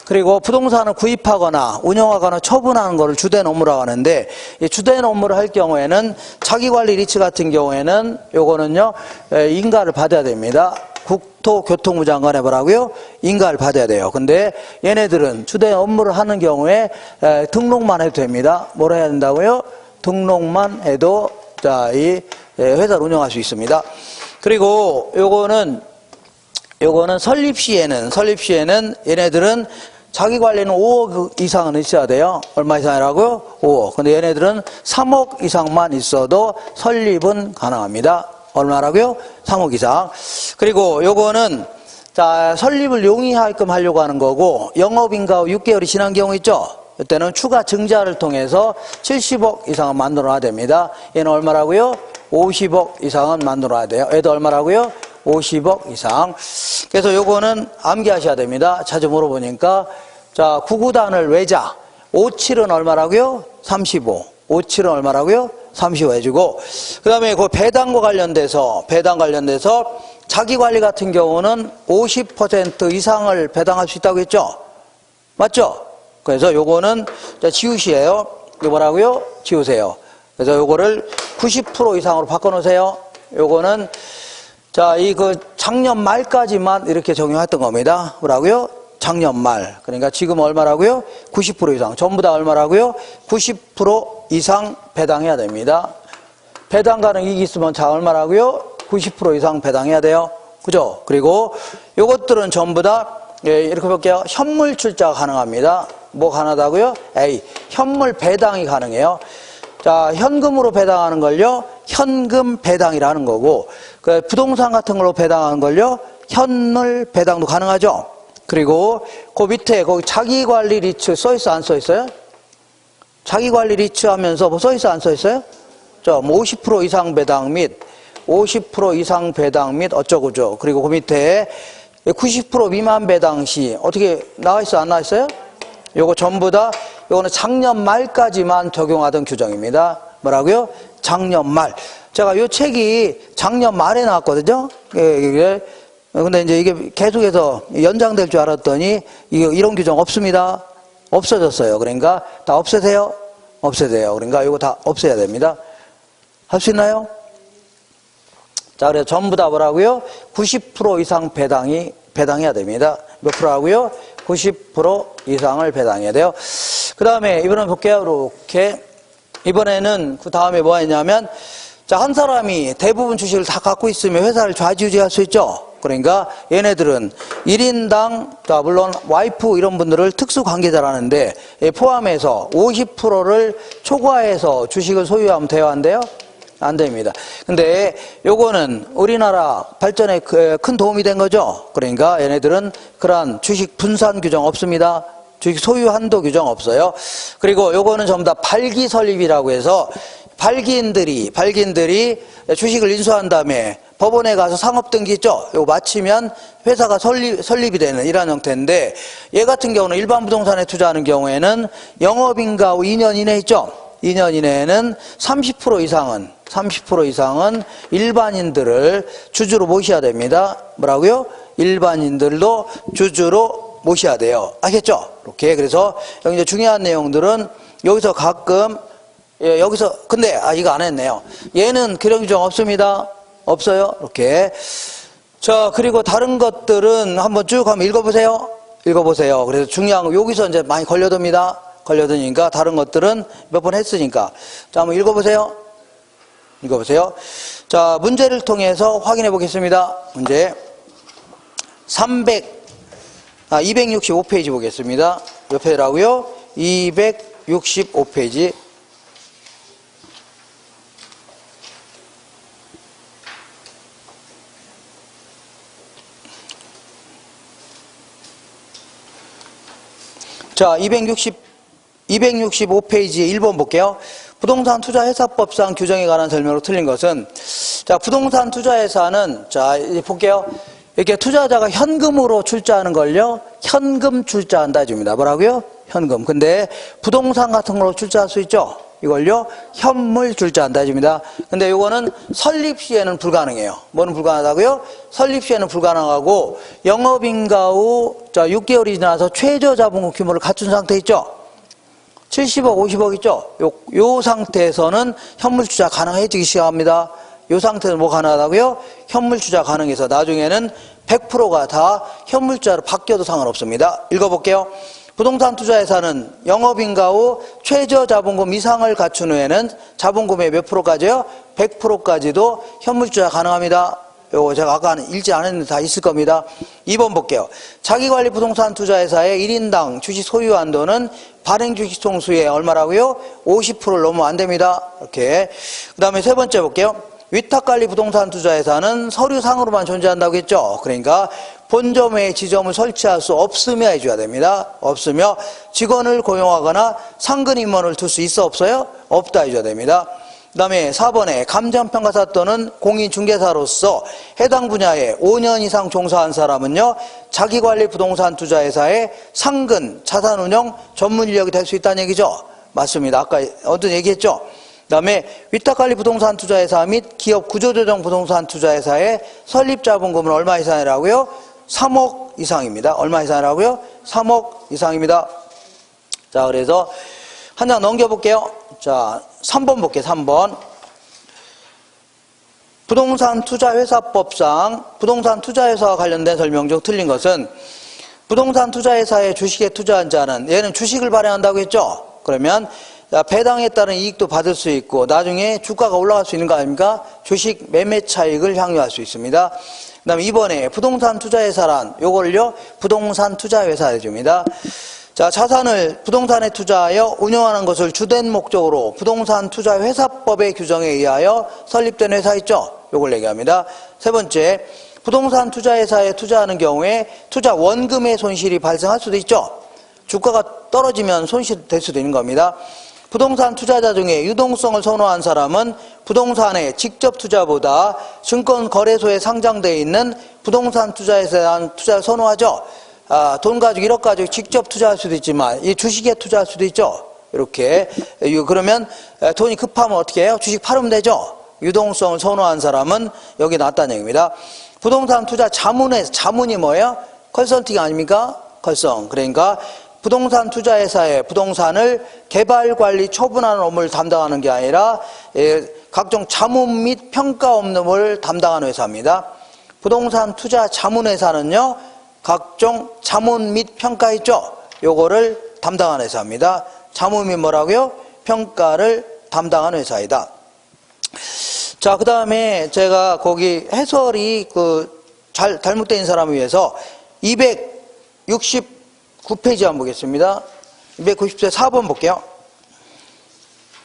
A: 그리고 부동산을 구입하거나 운영하거나 처분하는 것을 주된 업무라고 하는데, 이 주된 업무를 할 경우에는 자기관리 리츠 같은 경우에는 요거는요, 인가를 받아야 됩니다. 국토교통부 장관에 뭐라고요? 인가를 받아야 돼요. 근데 얘네들은 주된 업무를 하는 경우에 등록만 해도 됩니다. 뭘 해야 된다고요? 등록만 해도 자, 이 회사를 운영할 수 있습니다. 그리고 요거는 설립 시에는 얘네들은 자기 관리는 5억 이상은 있어야 돼요. 얼마 이상이라고요? 5억. 근데 얘네들은 3억 이상만 있어도 설립은 가능합니다. 얼마라고요? 3억 이상. 그리고 요거는 자, 설립을 용이하게끔 하려고 하는 거고, 영업인가 후 6개월이 지난 경우 있죠? 이때는 추가 증자를 통해서 70억 이상은 만들어야 됩니다. 얘는 얼마라고요? 50억 이상은 만들어야 돼요. 얘도 얼마라고요? 50억 이상. 그래서 요거는 암기하셔야 됩니다. 자주 물어보니까. 자, 9구단을 외자. 57은 얼마라고요? 35. 57은 얼마라고요? 35 해주고. 그 다음에 그 배당과 관련돼서 자기관리 같은 경우는 50% 이상을 배당할 수 있다고 했죠? 맞죠? 그래서 요거는 지우시에요. 이거 뭐라고요? 지우세요. 그래서 요거를 90% 이상으로 바꿔놓으세요. 요거는 자, 작년 말까지만 이렇게 적용했던 겁니다. 뭐라고요? 작년 말. 그러니까 지금 얼마라고요? 90% 이상. 전부 다 얼마라고요? 90% 이상 배당해야 됩니다. 배당 가능 이익이 있으면 자, 얼마라고요? 90% 이상 배당해야 돼요. 그죠? 그리고 요것들은 전부 다, 이렇게 볼게요. 현물 출자가 가능합니다. 뭐 가능하다고요? A. 현물 배당이 가능해요. 자, 현금으로 배당하는 걸요, 현금 배당이라는 거고, 그 부동산 같은 걸로 배당하는 걸요, 현물 배당도 가능하죠. 그리고 그 밑에 거기 자기관리 리츠 써 있어 안 써 있어요? 자기관리 리츠 하면서 뭐 써 있어 안 써 있어요? 뭐 50% 이상 배당 및 50% 이상 배당 및 어쩌고죠. 그리고 그 밑에 90% 미만 배당 시 어떻게 나와 있어 안 나와 있어요? 요거 전부 다 요거는 작년 말까지만 적용하던 규정입니다. 뭐라고요? 작년 말. 제가 요 책이 작년 말에 나왔거든요. 근데 이제 이게 계속해서 연장될 줄 알았더니 이런 규정 없습니다. 없어졌어요. 그러니까 다 없애세요. 없애세요. 그러니까 이거 다 없애야 됩니다. 할 수 있나요? 자, 그래서 전부 다 뭐라고요? 90% 이상 배당해야 됩니다. 몇 프로라고요? 90% 이상을 배당해야 돼요. 그 다음에 이번엔 볼게요. 이렇게. 이번에는 그 다음에 뭐 했냐면, 자, 한 사람이 대부분 주식을 다 갖고 있으면 회사를 좌지우지할 수 있죠. 그러니까 얘네들은 1인당, 자, 물론 와이프 이런 분들을 특수관계자라는데 포함해서 50%를 초과해서 주식을 소유하면 돼요, 안 돼요? 안 됩니다. 근데 요거는 우리나라 발전에 큰 도움이 된 거죠. 그러니까 얘네들은 그러한 주식 분산 규정 없습니다. 주식 소유 한도 규정 없어요. 그리고 요거는 전부 다 발기 설립이라고 해서 발기인들이 주식을 인수한 다음에 법원에 가서 상업등기 있죠? 이거 마치면 회사가 설립이 되는 이런 형태인데, 얘 같은 경우는 일반 부동산에 투자하는 경우에는 영업인가 후 2년 이내 있죠? 2년 이내에는 30% 이상은 일반인들을 주주로 모셔야 됩니다. 뭐라고요? 일반인들도 주주로 모셔야 돼요. 알겠죠? 이렇게. 그래서 여기 이제 중요한 내용들은 여기서 가끔, 여기서, 근데, 이거 안 했네요. 얘는 그런 규정 없습니다. 없어요. 이렇게. 자, 그리고 다른 것들은 한번 쭉 한번 읽어보세요. 그래서 중요한 거, 여기서 이제 많이 걸려드니까 다른 것들은 몇 번 했으니까. 자, 한번 읽어보세요. 자, 문제를 통해서 확인해 보겠습니다. 문제 265페이지 보겠습니다. 몇 페이지라고요? 265페이지. 자, 265 265페이지 1번 볼게요. 부동산 투자 회사법상 규정에 관한 설명으로 틀린 것은, 자, 부동산 투자 회사는, 자, 이제 볼게요. 이렇게 투자자가 현금으로 출자하는 걸요, 현금 출자한다 해줍니다. 뭐라고요? 현금. 근데 부동산 같은 걸로 출자할 수 있죠? 이걸요, 현물 출자한다 해줍니다. 근데 이거는 설립 시에는 불가능해요. 뭐는 불가능하다고요? 설립 시에는 불가능하고, 영업인가 후 6개월이 지나서 최저 자본금 규모를 갖춘 상태 있죠? 70억, 50억 있죠? 요 상태에서는 현물 투자 가능해지기 시작합니다. 요 상태는 뭐 가능하다고요? 현물 투자 가능해서 나중에는 100%가 다 현물 투자로 바뀌어도 상관없습니다. 읽어볼게요. 부동산 투자회사는 영업인가 후 최저 자본금 이상을 갖춘 후에는 자본금의 몇 프로까지요? 100%까지도 현물 투자 가능합니다. 요거 제가 아까 읽지 않았는데 다 있을 겁니다. 2번 볼게요. 자기관리 부동산 투자회사의 1인당 주식 소유 한도는 발행 주식 총수의 얼마라고요? 50%를 넘으면 안 됩니다. 이렇게. 그 다음에 세 번째 볼게요. 위탁관리 부동산 투자회사는 서류상으로만 존재한다고 했죠. 그러니까 본점에 지점을 설치할 수 없으며 해줘야 됩니다. 없으며 직원을 고용하거나 상근 임원을 둘 수 있어 없어요? 없다 해줘야 됩니다. 그 다음에 4번에 감정평가사 또는 공인중개사로서 해당 분야에 5년 이상 종사한 사람은요, 자기관리 부동산 투자회사의 상근, 자산운용 전문 인력이 될 수 있다는 얘기죠. 맞습니다. 아까 어떤 얘기했죠. 그 다음에 위탁관리 부동산 투자회사 및 기업 구조조정 부동산 투자회사의 설립 자본금은 얼마 이상이라고요? 3억 이상입니다. 얼마 이상이라고요? 3억 이상입니다. 자, 그래서 한 장 넘겨볼게요. 자, 3번 볼게요. 3번. 부동산 투자회사법상 부동산 투자회사와 관련된 설명 중 틀린 것은, 부동산 투자회사의 주식에 투자한 자는, 얘는 주식을 발행한다고 했죠? 그러면 배당에 따른 이익도 받을 수 있고 나중에 주가가 올라갈 수 있는 거 아닙니까? 주식 매매 차익을 향유할 수 있습니다. 그 다음에 2번에 부동산 투자회사란, 요걸요, 부동산 투자회사 해줍니다. 자, 자산을 부동산에 투자하여 운영하는 것을 주된 목적으로 부동산 투자회사법의 규정에 의하여 설립된 회사 있죠? 요걸 얘기합니다. 세 번째, 부동산 투자회사에 투자하는 경우에 투자 원금의 손실이 발생할 수도 있죠? 주가가 떨어지면 손실이 될 수도 있는 겁니다. 부동산 투자자 중에 유동성을 선호한 사람은 부동산에 직접 투자보다 증권거래소에 상장되어 있는 부동산 투자회사에 대한 투자를 선호하죠. 돈 가지고 1억 가지고 직접 투자할 수도 있지만 이 주식에 투자할 수도 있죠. 이렇게. 그러면 돈이 급하면 어떻게 해요? 주식 팔으면 되죠. 유동성을 선호한 사람은 여기 나왔다는 얘기입니다. 부동산 투자 자문이 뭐예요? 컨설팅 아닙니까? 컨설. 그러니까 부동산 투자회사의 부동산을 개발, 관리, 처분하는 업무를 담당하는 게 아니라 각종 자문 및 평가 업무를 담당하는 회사입니다. 부동산 투자 자문회사는요, 각종 자문 및 평가 있죠? 요거를 담당하는 회사입니다. 자문 및 뭐라고요? 평가를 담당하는 회사이다. 자, 그 다음에 제가 거기 해설이 잘못된 있는 사람을 위해서 269페이지 한번 보겠습니다. 290세 4번 볼게요.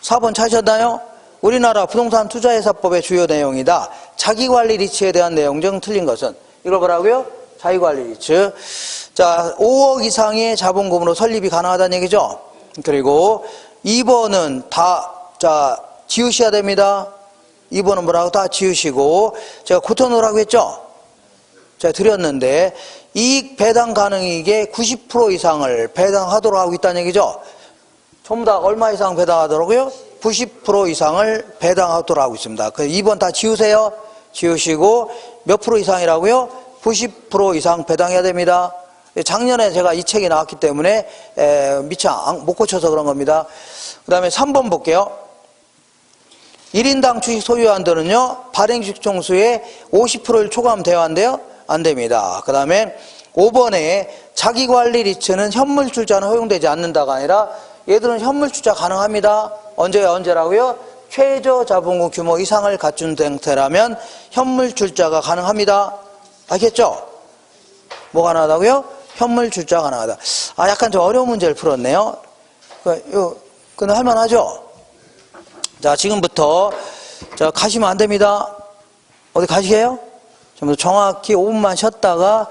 A: 4번 찾으셨나요? 우리나라 부동산 투자회사법의 주요 내용이다. 자기관리 리츠에 대한 내용 중 틀린 것은, 이걸 뭐라고요? 자기관리 리츠. 자, 5억 이상의 자본금으로 설립이 가능하다는 얘기죠. 그리고 2번은 다, 자, 지우셔야 됩니다. 2번은 뭐라고? 다 지우시고, 제가 고쳐놓으라고 했죠? 제가 드렸는데, 이익 배당 가능이익의 90% 이상을 배당하도록 하고 있다는 얘기죠. 전부 다 얼마 이상 배당하더라고요? 90% 이상을 배당하도록 하고 있습니다. 그래서 2번 다 지우세요. 지우시고 몇 프로 이상이라고요? 90% 이상 배당해야 됩니다. 작년에 제가 이 책이 나왔기 때문에 미처 못 고쳐서 그런 겁니다. 그 다음에 3번 볼게요. 1인당 주식 소유 한도는요, 발행 주식 총수의 50%를 초과하면 안 돼요? 안 됩니다. 그 다음에 5번에 자기관리 리츠는 현물 출자는 허용되지 않는다가 아니라 얘들은 현물 출자 가능합니다. 언제라고요? 최저 자본금 규모 이상을 갖춘 상태라면 현물 출자가 가능합니다. 알겠죠? 뭐 가능하다고요? 현물 출자 가능하다. 약간 좀 어려운 문제를 풀었네요. 근데 할만하죠? 자, 지금부터 가시면 안 됩니다. 어디 가시게요? 좀 정확히 5분만 쉬었다가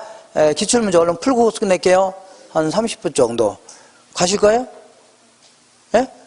A: 기출문제 얼른 풀고 끝낼게요. 한 30분 정도. 가실 거예요? 예?